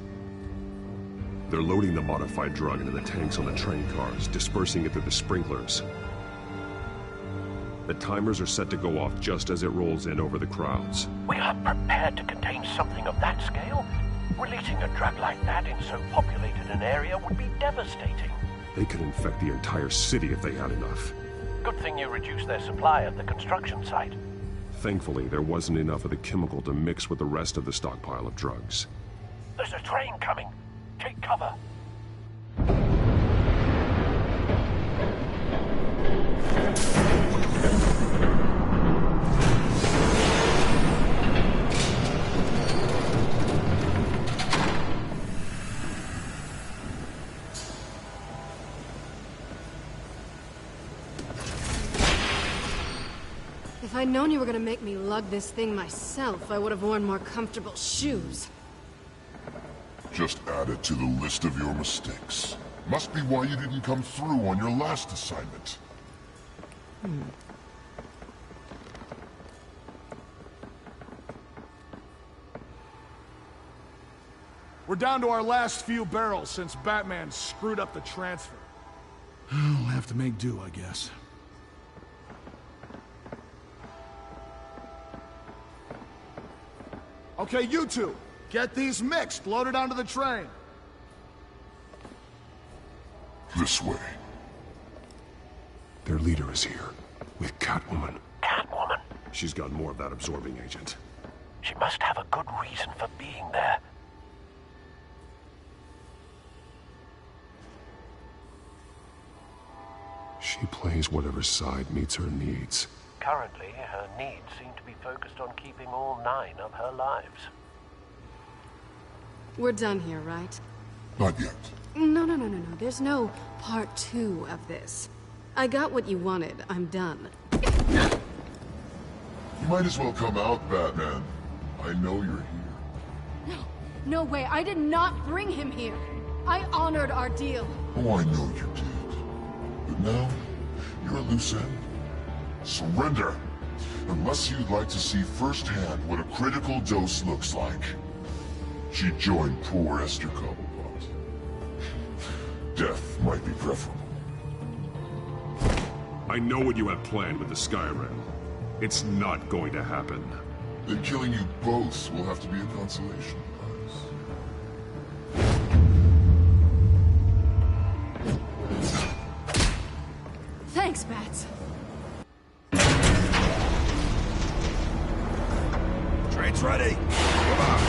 They're loading the modified drug into the tanks on the train cars, dispersing it through the sprinklers. The timers are set to go off just as it rolls in over the crowds. We are prepared to contain something of that scale? Releasing a drug like that in so populated an area would be devastating. They could infect the entire city if they had enough. Good thing you reduced their supply at the construction site. Thankfully, there wasn't enough of the chemical to mix with the rest of the stockpile of drugs. There's a train coming. Take cover. If I'd known you were gonna make me lug this thing myself, I would have worn more comfortable shoes. Just add it to the list of your mistakes. Must be why you didn't come through on your last assignment. We're down to our last few barrels since Batman screwed up the transfer. We'll have to make do, I guess. Okay, you two, get these mixed, loaded onto the train. This way. Their leader is here, with Catwoman. Catwoman? She's got more of that absorbing agent. She must have a good reason for being there. She plays whatever side meets her needs. Currently, her needs seem to be focused on keeping all 9 of her lives. We're done here, right? Not yet. No. There's no part 2 of this. I got what you wanted. I'm done. You might as well come out, Batman. I know you're here. No way. I did not bring him here. I honored our deal. Oh, I know you did. But now, you're a loose end. Surrender! Unless you'd like to see firsthand what a critical dose looks like. She joined poor Esther Cobblepot. Death might be preferable. I know what you have planned with the Skyrim. It's not going to happen. Then killing you both will have to be a consolation prize. Thanks, Bats. Train's ready. Come on.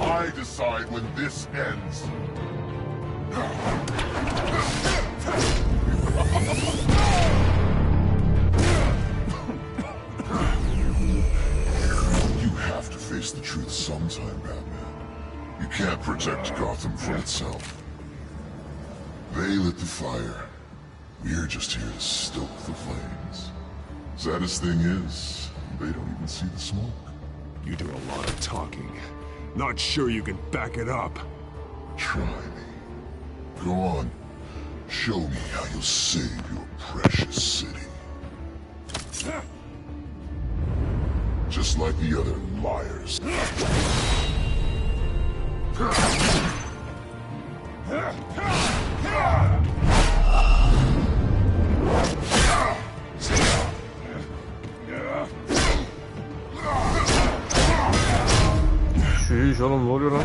I decide when this ends. You have to face the truth sometime, Batman. You can't protect Gotham from itself. They lit the fire. We're just here to stoke the flames. Saddest thing is, they don't even see the smoke. You do a lot of talking. Not sure you can back it up. Try me. Go on. Show me how you'll save your precious city. Just like the other liars. Tschüss, oğlum ne oluyor lan?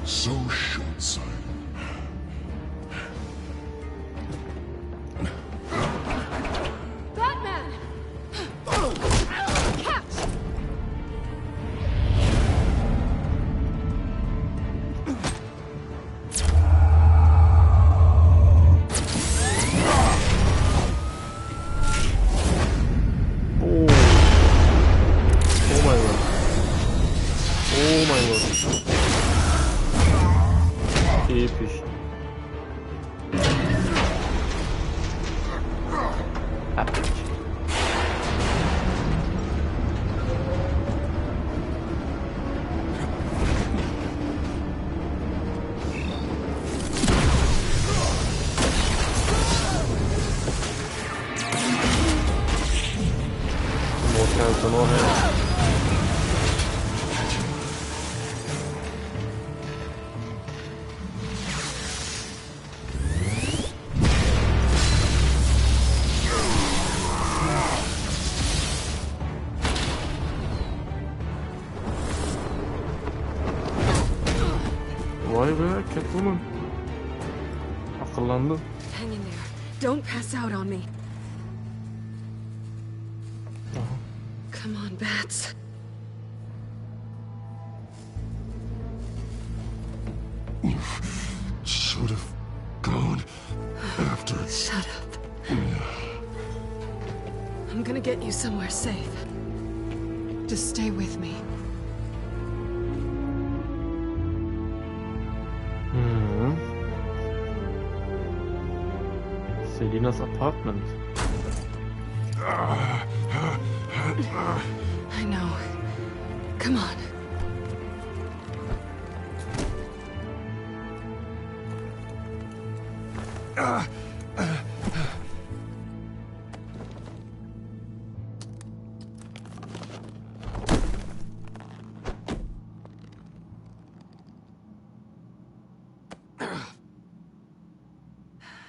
So short-sighted. Batman! Catch! Oh. Oh my god. Oh my god. Episch. Episch. Moccan sono Vay be, Catwoman. Akıllandı. Hang in there. Don't pass out on me. Come on, Bats. You should have gone after. Shut up. I'm gonna get you somewhere safe. Just stay with me. Selena's apartment. I know. Come on.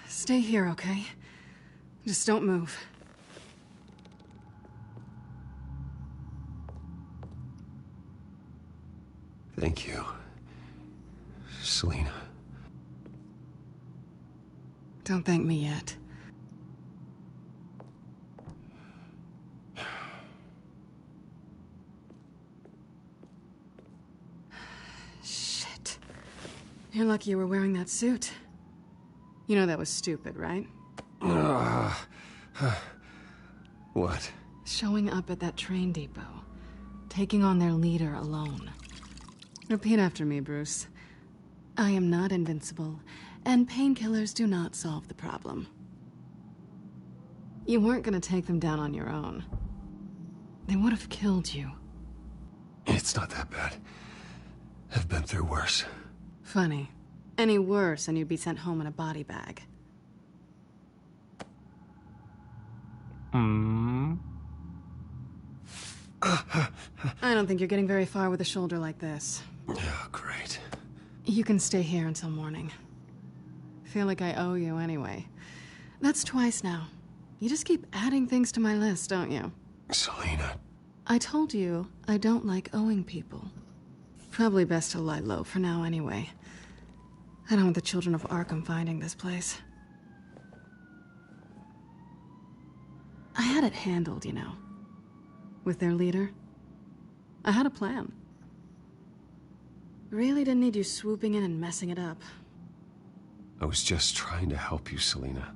Stay here, okay? Just don't move. Thank you, Selena. Don't thank me yet. Shit. You're lucky you were wearing that suit. You know that was stupid, right? What? Showing up at that train depot. Taking on their leader alone. Repeat after me, Bruce. I am not invincible, and painkillers do not solve the problem. You weren't gonna take them down on your own. They would have killed you. It's not that bad. I've been through worse. Funny. Any worse and you'd be sent home in a body bag. I don't think you're getting very far with a shoulder like this. Oh, great. You can stay here until morning. Feel like I owe you anyway. That's twice now. You just keep adding things to my list, don't you? Selena. I told you I don't like owing people. Probably best to lie low for now anyway. I don't want the children of Arkham finding this place. I had it handled, you know. with their leader. I had a plan. Really didn't need you swooping in and messing it up. I was just trying to help you, Selina.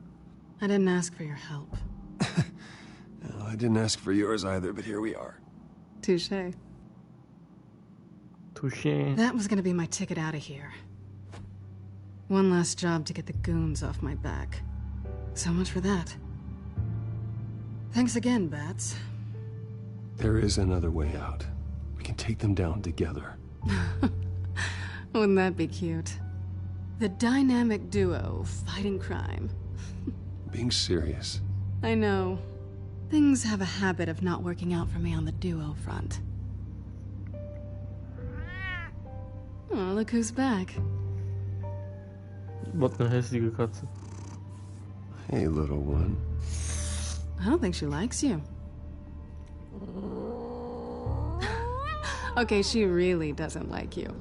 I didn't ask for your help. Well, I didn't ask for yours either, but here we are. Touché. Touché. That was gonna be my ticket out of here. One last job to get the goons off my back. So much for that. Thanks again, Bats. There is another way out. We can take them down together. Wouldn't that be cute? The dynamic duo fighting crime. Being serious. I know. Things have a habit of not working out for me on the duo front. Oh, look who's back. Was eine hässliche Katze. Hey, little one. I don't think she likes you. Okay, she really doesn't like you.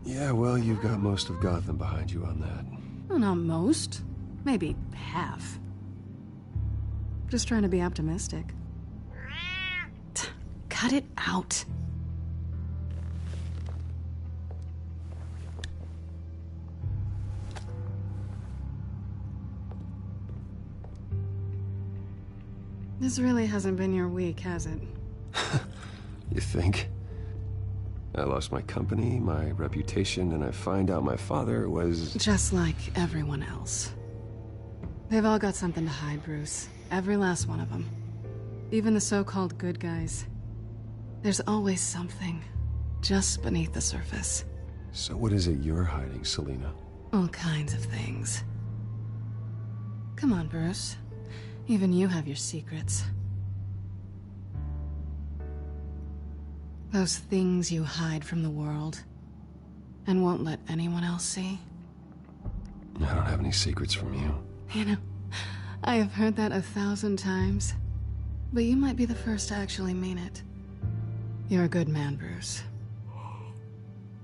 Yeah, well, you've got most of Gotham behind you on that. Well, not most. Maybe half. Just trying to be optimistic. Cut it out. This really hasn't been your week, has it? You think? I lost my company, my reputation, and I find out my father was... Just like everyone else. They've all got something to hide, Bruce. Every last one of them. Even the so-called good guys. There's always something just beneath the surface. So what is it you're hiding, Selina? All kinds of things. Come on, Bruce. Even you have your secrets. Those things you hide from the world and won't let anyone else see. I don't have any secrets from you. You know, I have heard that 1,000 times, but you might be the first to actually mean it. You're a good man, Bruce.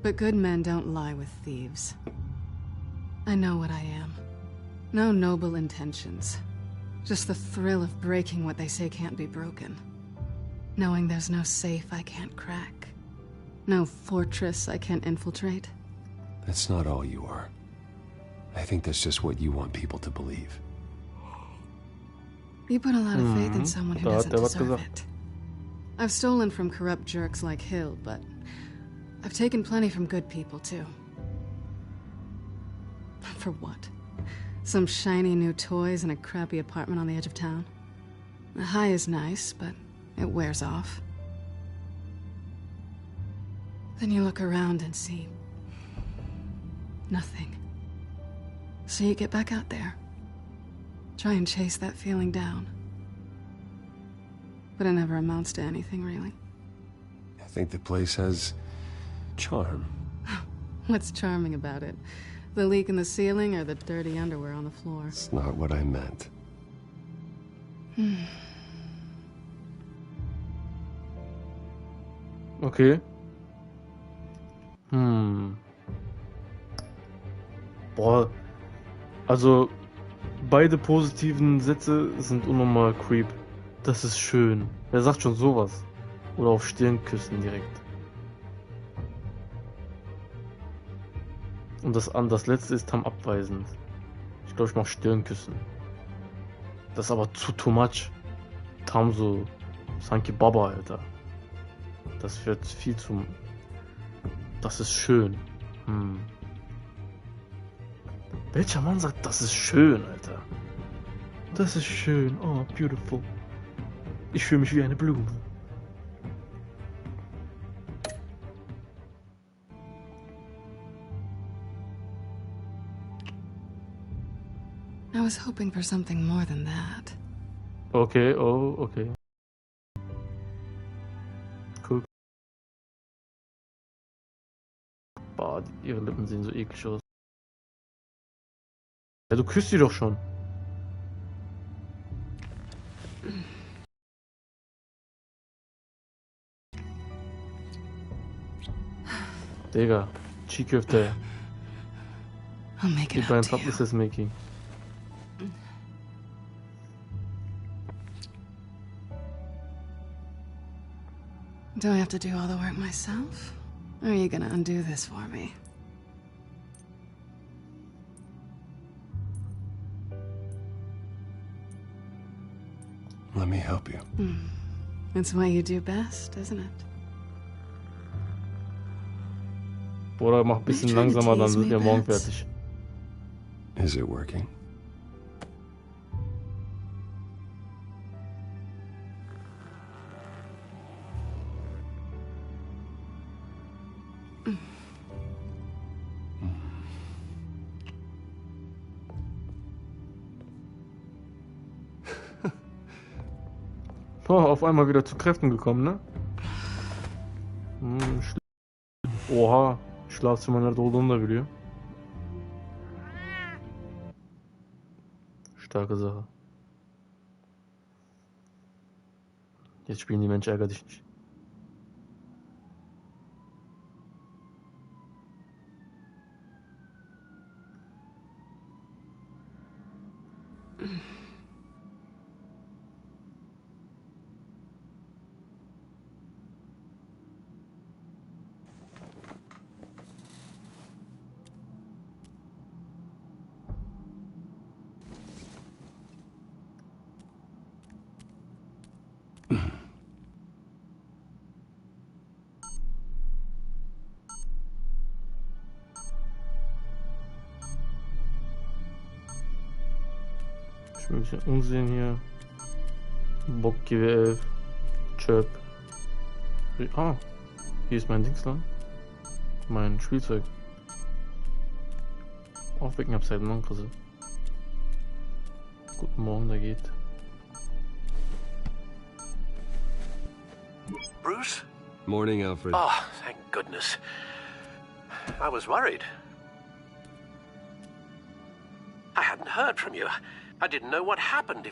But good men don't lie with thieves. I know what I am. No noble intentions. Just the thrill of breaking what they say can't be broken. Knowing there's no safe I can't crack. No fortress I can't infiltrate. That's not all you are. I think that's just what you want people to believe. You put a lot of faith in someone who doesn't deserve it. I've stolen from corrupt jerks like Hill, but I've taken plenty from good people, too. For what? Some shiny new toys and a crappy apartment on the edge of town? The high is nice, but it wears off. Then you look around and see nothing. So you get back out there. Try and chase that feeling down. But it never amounts to anything, really. I think the place has charm. What's charming about it? The leak in the ceiling or the dirty underwear on the floor? It's not what I meant. Okay. Boah. Also, beide positiven Sätze sind unnormal creep. Das ist schön. Wer sagt schon sowas? Oder auf Stirn küssen direkt. Und das letzte ist abweisend. Ich glaube, ich mach Stirn küssen. Das ist aber zu too much. Tam so Sanki Baba, Alter. Das wird viel zu... Das ist schön. Welcher Mann sagt, das ist schön, Alter? Das ist schön. Oh, beautiful. Ich fühle mich wie eine Blume. I was hoping for something more than that. Okay, oh, okay. Cool. Boah, ihre Lippen sehen so eklig aus. Ja, du küsst sie doch schon. Digga, Chi-Köfte. I'll make it Keep my up to you. publicist making. Do I have to do all the work myself? Or are you gonna undo this for me? Let me help you. It's what you do best, isn't it? Bruder, mach ein bisschen langsamer, dann sind wir morgen fertig. Is it working? Oh, auf einmal wieder zu Kräften gekommen, ne? Oha, Schlafzimmer nerede olduğunu da biliyor. Starke Sache. Jetzt spielen die Mensch ärger dich nicht. Ein bisschen Unsinn hier. Bock gibi ev. Çöp. Ah, hier ist mein Dingsland. Mein Spielzeug. Aufwecken abseiten, Mann, Kasse. Guten Morgen, da geht. Bruce? Morning, Alfred. Oh, thank goodness. I was worried. I hadn't heard from you. I didn't know what happened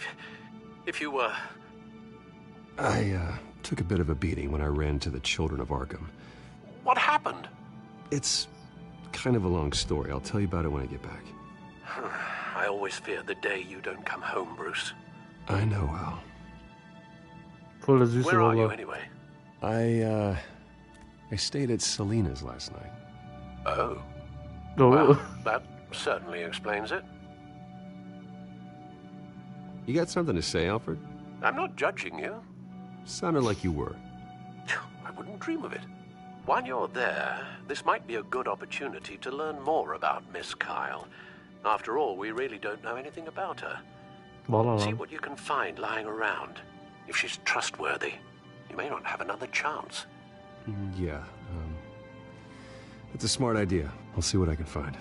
if you were... I took a bit of a beating when I ran to the Children of Arkham. What happened? It's kind of a long story. I'll tell you about it when I get back. I always fear the day you don't come home, Bruce. I know, Al. Where are you anyway? I stayed at Selena's last night. Oh. Well, that certainly explains it. You got something to say, Alfred? I'm not judging you. Sounded like you were. I wouldn't dream of it. While you're there, this might be a good opportunity to learn more about Miss Kyle. After all, we really don't know anything about her. See what you can find lying around. If she's trustworthy, you may not have another chance. Yeah, that's a smart idea. I'll see what I can find.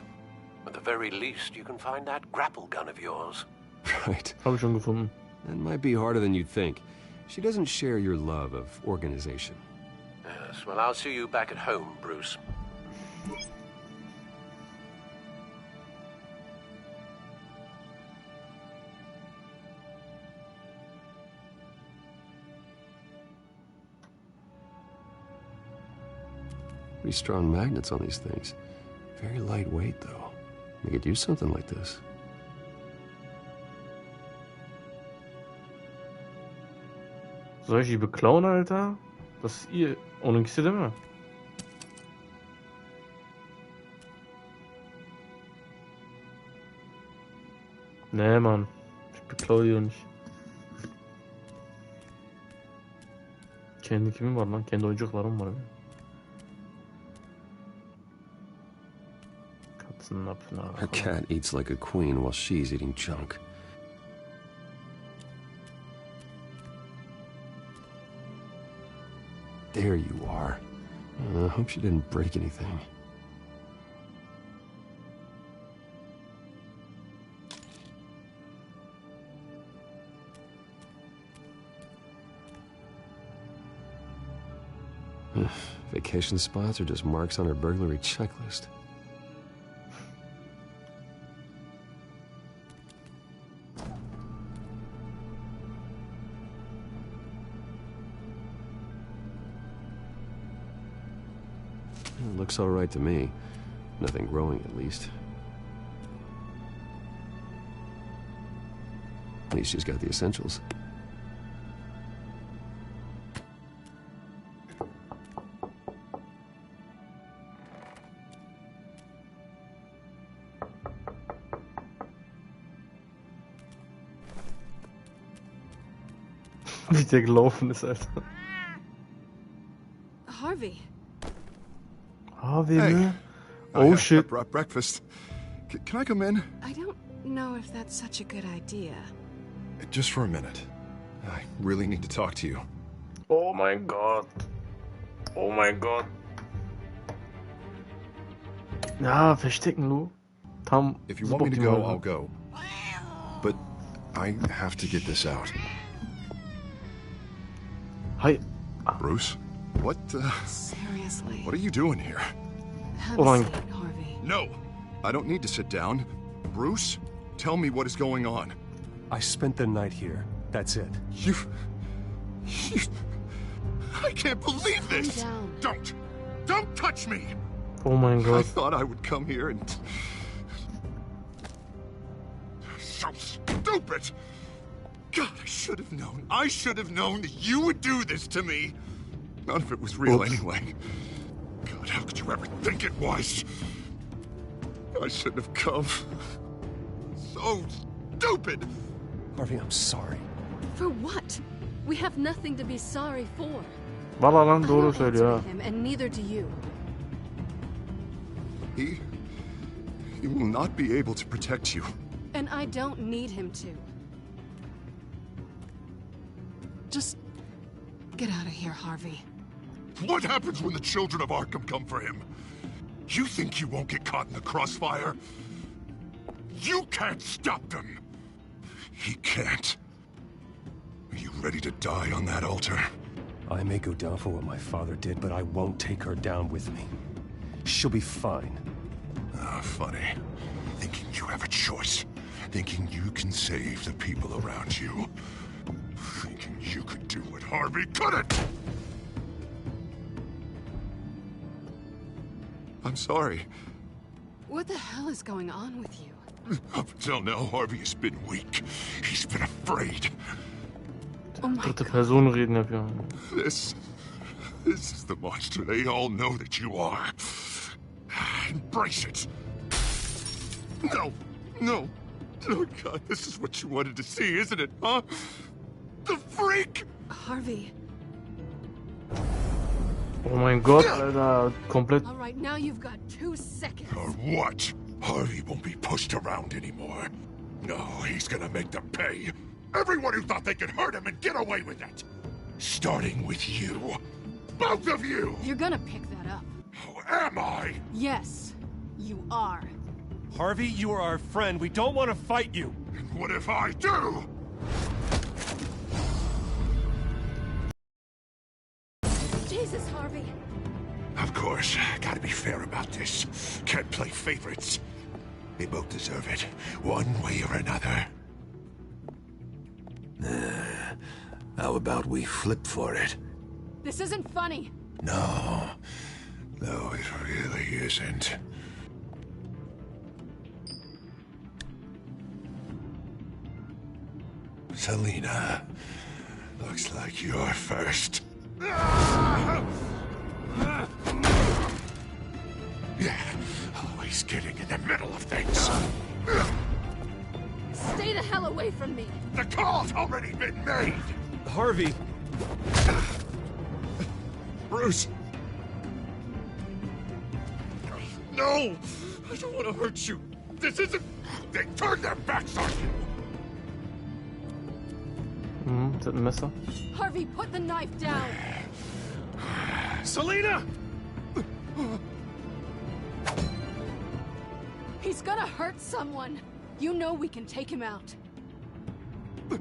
At the very least, you can find that grapple gun of yours. Right. Hab ich schon gefunden. That might be harder than you'd think. She doesn't share your love of organization. Yes, well, I'll see you back at home, Bruce. Pretty strong magnets on these things. Very lightweight, though. They could use something like this. Soll ich die beklauen, Alter? Das ist ihr. Onun ikisi değil mi? Nee, Mann. Ich beklau die nicht. Kendi kimim var lan? Kendi oyuncaklarım var benim. Katzın apına. Her cat eats like a queen while she's eating junk. There you are. I hope she didn't break anything. Vacation spots are just marks on her burglary checklist. It looks all right to me. Nothing growing, at least. At least she's got the essentials. Wie der gelaufen ist, Alter. Harvey. Harvey, Hey. man. I Oh have shit. brought breakfast. Can I come in? I don't know if that's such a good idea. Just for a minute. I really need to talk to you. Oh mein Gott. Oh mein Gott. Ja, verstecken, Lou. Tam. If you want me to go, I'll go. But I have to get this out. Hi. Bruce? What, Seriously. What are you doing here? Have Hold a on. seat, Harvey. No! I don't need to sit down. Bruce, tell me what is going on. I spent the night here. That's it. You... I can't believe this! Calm down. Don't touch me! Oh mein I Gott. thought I would come here and... So stupid! God, I should have known. I should have known that you would do this to me. None of it was real anyway. God, how could you ever think it was? I shouldn't have come. So stupid! Harvey, I'm sorry. For what? We have nothing to be sorry for. Valla lan doğru I don't söylüyor. answer to him, and neither do you. He will not be able to protect you. And I don't need him to. Just get out of here, Harvey. What happens when the children of Arkham come for him? You think you won't get caught in the crossfire? You can't stop them! He can't. Are you ready to die on that altar? I may go down for what my father did, but I won't take her down with me. She'll be fine. Ah, funny. Thinking you have a choice. Thinking you can save the people around you. Thinking you could do what Harvey couldn't! I'm sorry. What the hell is going on with you? Up until now, Harvey has been weak. He's been afraid. Dritte Person reden yapıyor. This is the monster they all know that you are. Embrace it. No, no. Oh God, this is what you wanted to see, isn't it, huh? The freak! Harvey. Oh mein Gott, Alter. Komplett. All right, now you've got 2 seconds. Or what? Harvey won't be pushed around anymore. No, he's gonna make them pay. Everyone who thought they could hurt him and get away with it. Starting with you. Both of you! You're gonna pick that up. Oh, am I? Yes, you are. Harvey, you are our friend. We don't want to fight you. And what if I do? Jesus, Harvey. Of course, gotta be fair about this. Can't play favorites. They both deserve it, one way or another. How about we flip for it? This isn't funny. No, it really isn't. Selina, looks like you're first. Yeah, always getting in the middle of things. Stay the hell away from me. The call's already been made. Harvey. Bruce. No, I don't want to hurt you. This isn't... They turned their backs on you. Ist das ein Messer? Harvey, put the knife down. Selina! He's gonna hurt someone. You know we can take him out.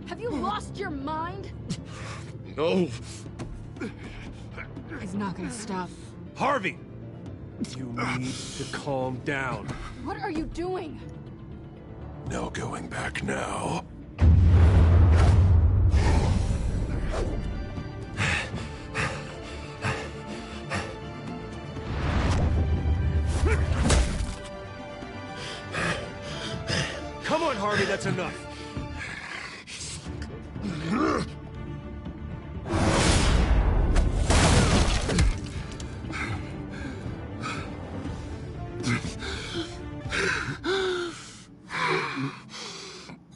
Have you lost your mind? No. He's not gonna stop. Harvey! You need to calm down. What are you doing? No going back now. Come on, Harvey, that's enough.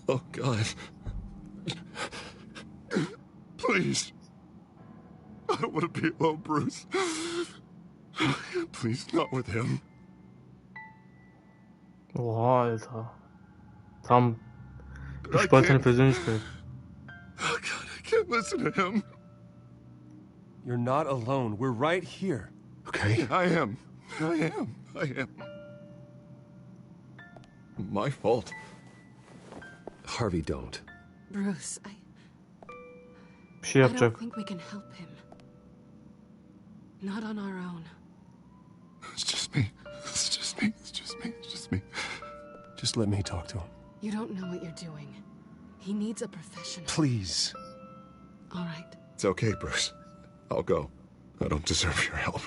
Oh, God. Please. I don't want to be alone, Bruce. Please, not with him. Oha Alter. Tam gespaltene Persönlichkeit. Oh God, I can't listen to him. You're not alone. We're right here. Okay, I am. My fault. Harvey, don't. Bruce, I şey don't yapacak. think we can help him. Not on our own. It's just me. Just let me talk to him. You don't know what you're doing. He needs a professional. Please. All right. It's okay, Bruce. I'll go. I don't deserve your help.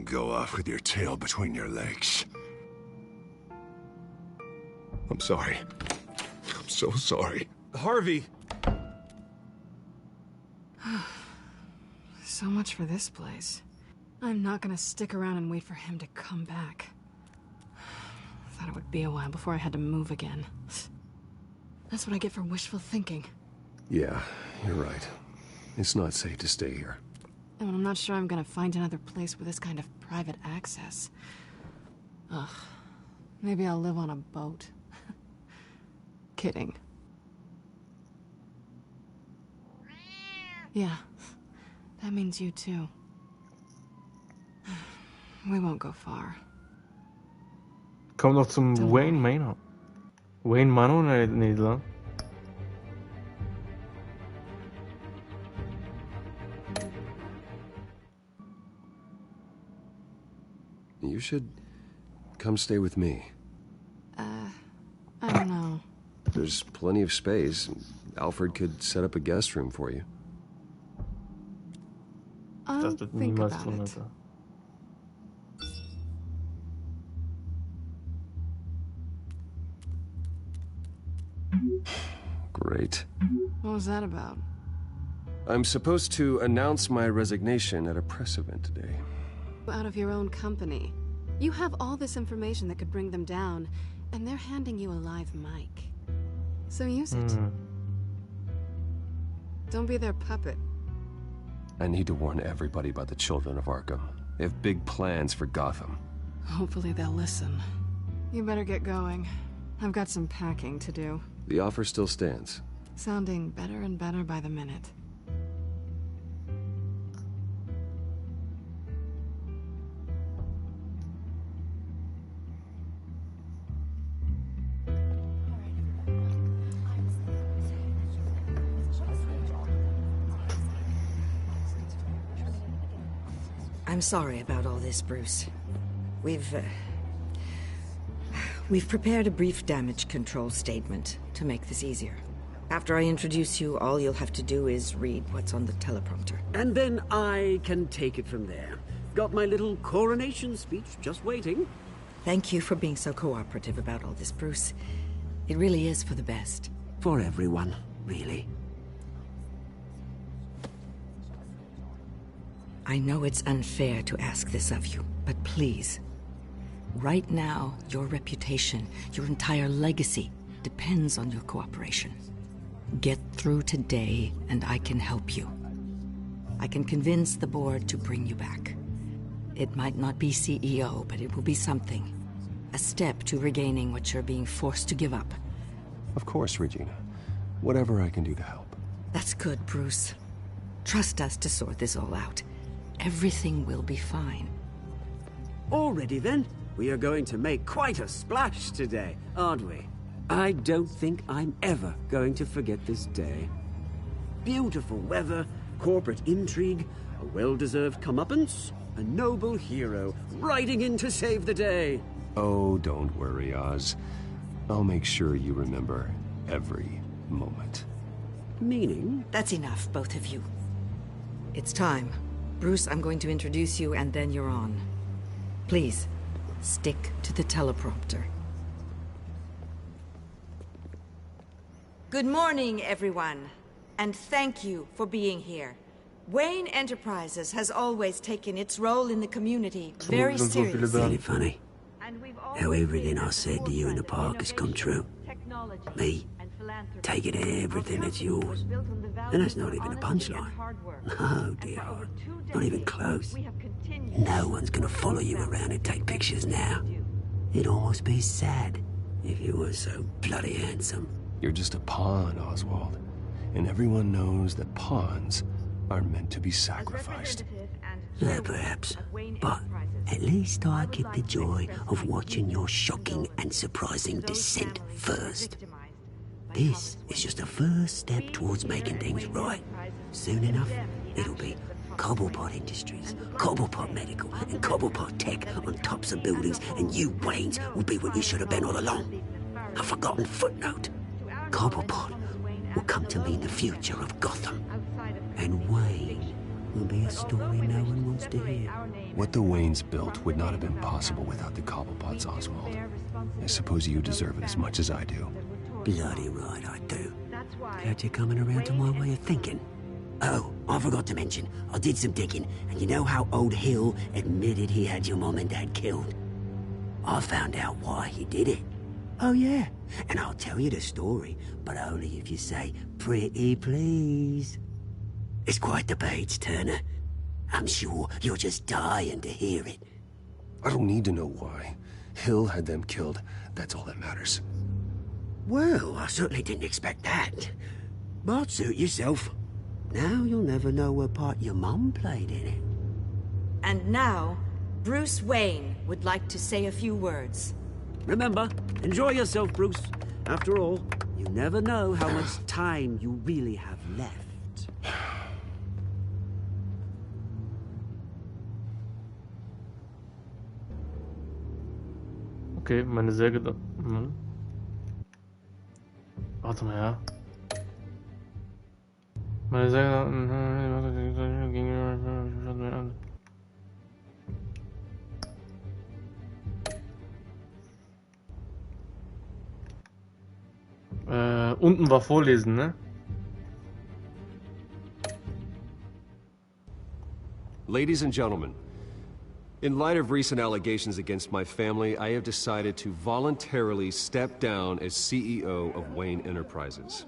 Go off with your tail between your legs. I'm sorry. I'm so sorry. Harvey! So much for this place. I'm not gonna stick around and wait for him to come back. Thought it would be a while before I had to move again. That's what I get for wishful thinking. Yeah, you're right. It's not safe to stay here. And I'm not sure I'm gonna find another place with this kind of private access. Ugh. Maybe I'll live on a boat. Kidding. Yeah. That means you too. We won't go far. Kommt noch zum Wayne Manor. Wayne Manor neydi lan? You should come stay with me. I don't know. There's plenty of space. Alfred could set up a guest room for you. I'll think about it. Great. What was that about? I'm supposed to announce my resignation at a press event today. Out of your own company. You have all this information that could bring them down, and they're handing you a live mic. So use it. Don't be their puppet. I need to warn everybody about the Children of Arkham. They have big plans for Gotham. Hopefully they'll listen. You better get going. I've got some packing to do. The offer still stands. Sounding better and better by the minute. I'm sorry about all this, Bruce. We've prepared a brief damage control statement to make this easier. After I introduce you, all you'll have to do is read what's on the teleprompter. And then I can take it from there. Got my little coronation speech just waiting. Thank you for being so cooperative about all this, Bruce. It really is for the best. For everyone, really. I know it's unfair to ask this of you, but please. Right now, your reputation, your entire legacy, depends on your cooperation. Get through today, and I can help you. I can convince the board to bring you back. It might not be CEO, but it will be something. A step to regaining what you're being forced to give up. Of course, Regina. Whatever I can do to help. That's good, Bruce. Trust us to sort this all out. Everything will be fine. Already then, we are going to make quite a splash today, aren't we? I don't think I'm ever going to forget this day. Beautiful weather, corporate intrigue, a well-deserved comeuppance, a noble hero riding in to save the day. Oh, don't worry, Oz. I'll make sure you remember every moment. Meaning? That's enough, both of you. It's time. Bruce, I'm going to introduce you, and then you're on. Please, stick to the teleprompter. Good morning, everyone, and thank you for being here. Wayne Enterprises has always taken its role in the community very seriously. Isn't it funny? How everything I said to you in the park has come true. Me, taking everything that's yours. And that's not even a punchline. No, dear. Not even close. No one's gonna follow you around and take pictures now. It'd almost be sad if you were so bloody handsome. You're just a pawn, Oswald. And everyone knows that pawns are meant to be sacrificed. Yeah, perhaps. But at least I get the joy of watching your shocking and surprising descent first. This is just a first step towards making things right. Soon enough, it'll be Cobblepot Industries, Cobblepot Medical, and Cobblepot Tech on tops of buildings, and you, Waynes, will be what you should have been all along. A forgotten footnote. Cobblepot will come to mean the future of Gotham. And Wayne will be a story no one wants to hear. What the Waynes built would not have been possible without the Cobblepots, Oswald. I suppose you deserve it as much as I do. Bloody right I do. Glad you're coming around to my way of thinking. Oh, I forgot to mention, I did some digging, and you know how old Hill admitted he had your mom and dad killed? I found out why he did it. Oh yeah, and I'll tell you the story, but only if you say, pretty please. It's quite the page, Turner. I'm sure you're just dying to hear it. I don't need to know why. Hill had them killed. That's all that matters. Well, I certainly didn't expect that. But suit yourself. Now you'll never know what part your mum played in it. And now, Bruce Wayne would like to say a few words. Remember, enjoy yourself, Bruce. After all, you never know how much time you really have left. Okay, meine sehr gedachten. Warte mal, ja. Meine sehr gedachten. Unten war vorlesen, ne? Ladies and gentlemen, in light of recent allegations against my family, I have decided to voluntarily step down as CEO of Wayne Enterprises.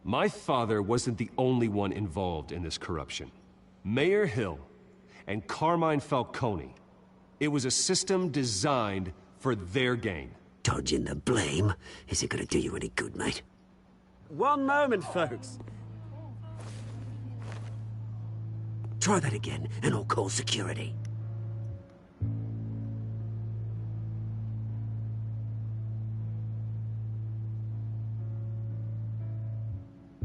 My father wasn't the only one involved in this corruption. Mayor Hill and Carmine Falcone. It was a system designed for their gain. Dodging the blame isn't gonna do you any good, mate. One moment, folks. Try that again, and I'll call security.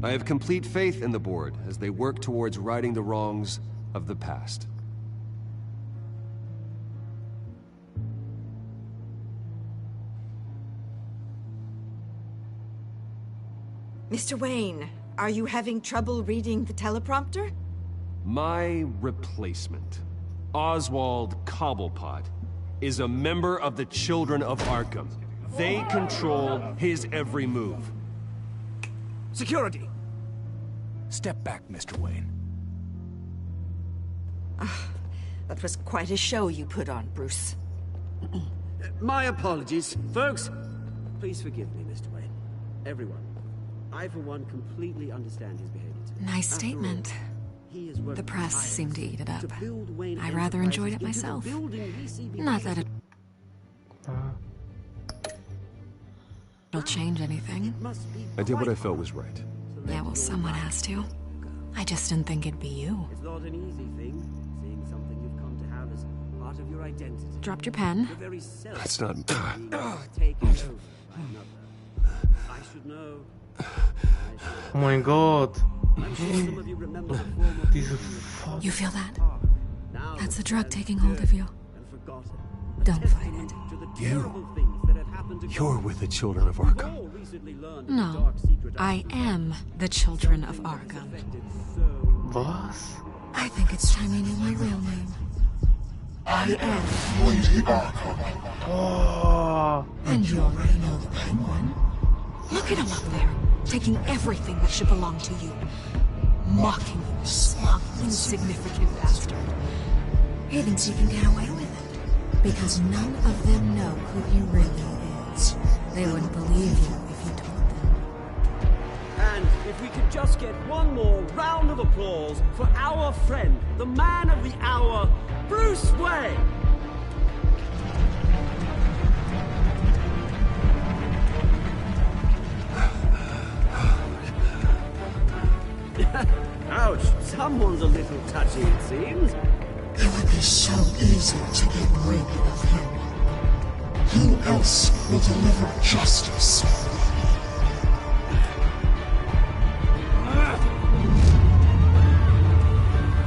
I have complete faith in the board as they work towards righting the wrongs of the past. Mr. Wayne, are you having trouble reading the teleprompter? My replacement, Oswald Cobblepot, is a member of the Children of Arkham. They control his every move. Security! Step back, Mr. Wayne. That was quite a show you put on, Bruce. My apologies. Folks, please forgive me, Mr. Wayne. Everyone. I, for one, completely understand his behavior today. Nice statement. The press seemed to eat it up. I rather enjoyed it myself. Not that it'll change anything. I did what I felt was right. Yeah, well, someone has to. I just didn't think it'd be you. It's not an easy thing, seeing something you've come to have as part of your identity. Dropped your pen. That's not... Taken over by another. I should know. Oh mein Gott. You feel that? That's the drug taking hold of you. Don't fight it. You're with the Children of Arkham. No, I am the Children of Arkham. Was? I think it's time you knew my real name. I am Lady Arkham. Oh. And you already know the Penguin. Look at him up there, taking everything that should belong to you. mocking you, smug, insignificant bastard. He thinks you can get away with it, because none of them know who he really is. They wouldn't believe you if you told them. And if we could just get one more round of applause for our friend, the man of the hour, Bruce Wayne! Ouch, someone's a little touchy, it seems. It would be so easy to get rid of him. Who else will deliver justice?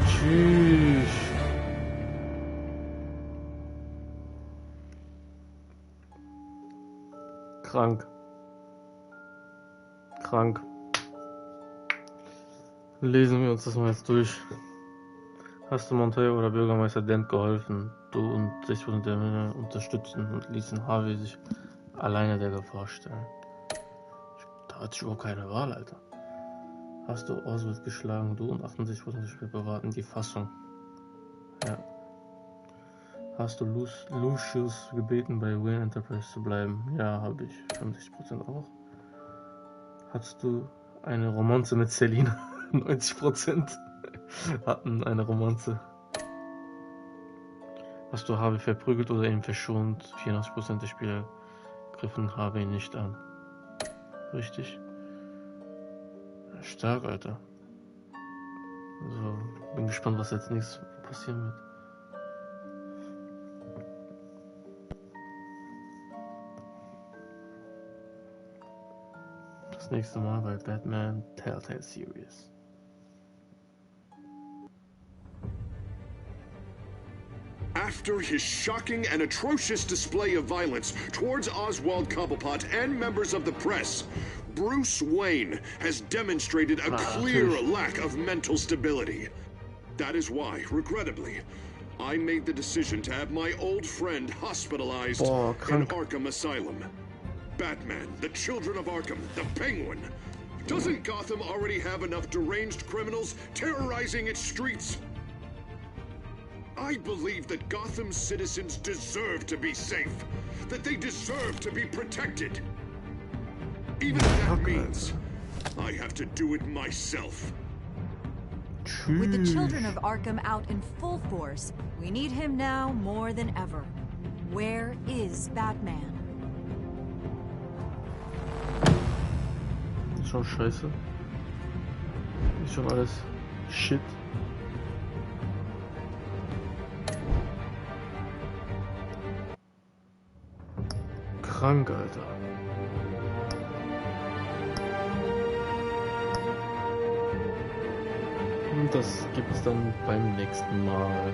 Tschüss. Krank. Krank. Lesen wir uns das mal jetzt durch. Hast du Montoya oder Bürgermeister Dent geholfen? Du und 60% der Männer unterstützen und ließen Harvey sich alleine der Gefahr stellen. Da hatte ich überhaupt keine Wahl, Alter. Hast du Oswald geschlagen? Du und 68% der Spieler bewahrten die Fassung. Ja. Hast du Lucius gebeten, bei Wayne Enterprise zu bleiben? Ja, habe ich. 65% auch. Hattest du eine Romanze mit Selina? 90% hatten eine Romanze. Hast du Harvey verprügelt oder ihn verschont? 84% der Spieler griffen Harvey nicht an. Richtig. Stark, Alter. Also, bin gespannt, was jetzt nächstes passieren wird. Das nächste Mal bei Batman Telltale Series. After his shocking and atrocious display of violence towards Oswald Cobblepot and members of the press, Bruce Wayne has demonstrated a clear lack of mental stability. That is why, regrettably, I made the decision to have my old friend hospitalized in Arkham Asylum. Batman, the Children of Arkham, the Penguin. Doesn't Gotham already have enough deranged criminals terrorizing its streets? I believe that Gotham's citizens deserve to be safe, that they deserve to be protected. Even if that means I have to do it myself. With the Children of Arkham out in full force, we need him now more than ever. Where is Batman? Ist schon scheiße. Ist schon alles shit. Krank, Alter. Und das gibt's dann beim nächsten Mal.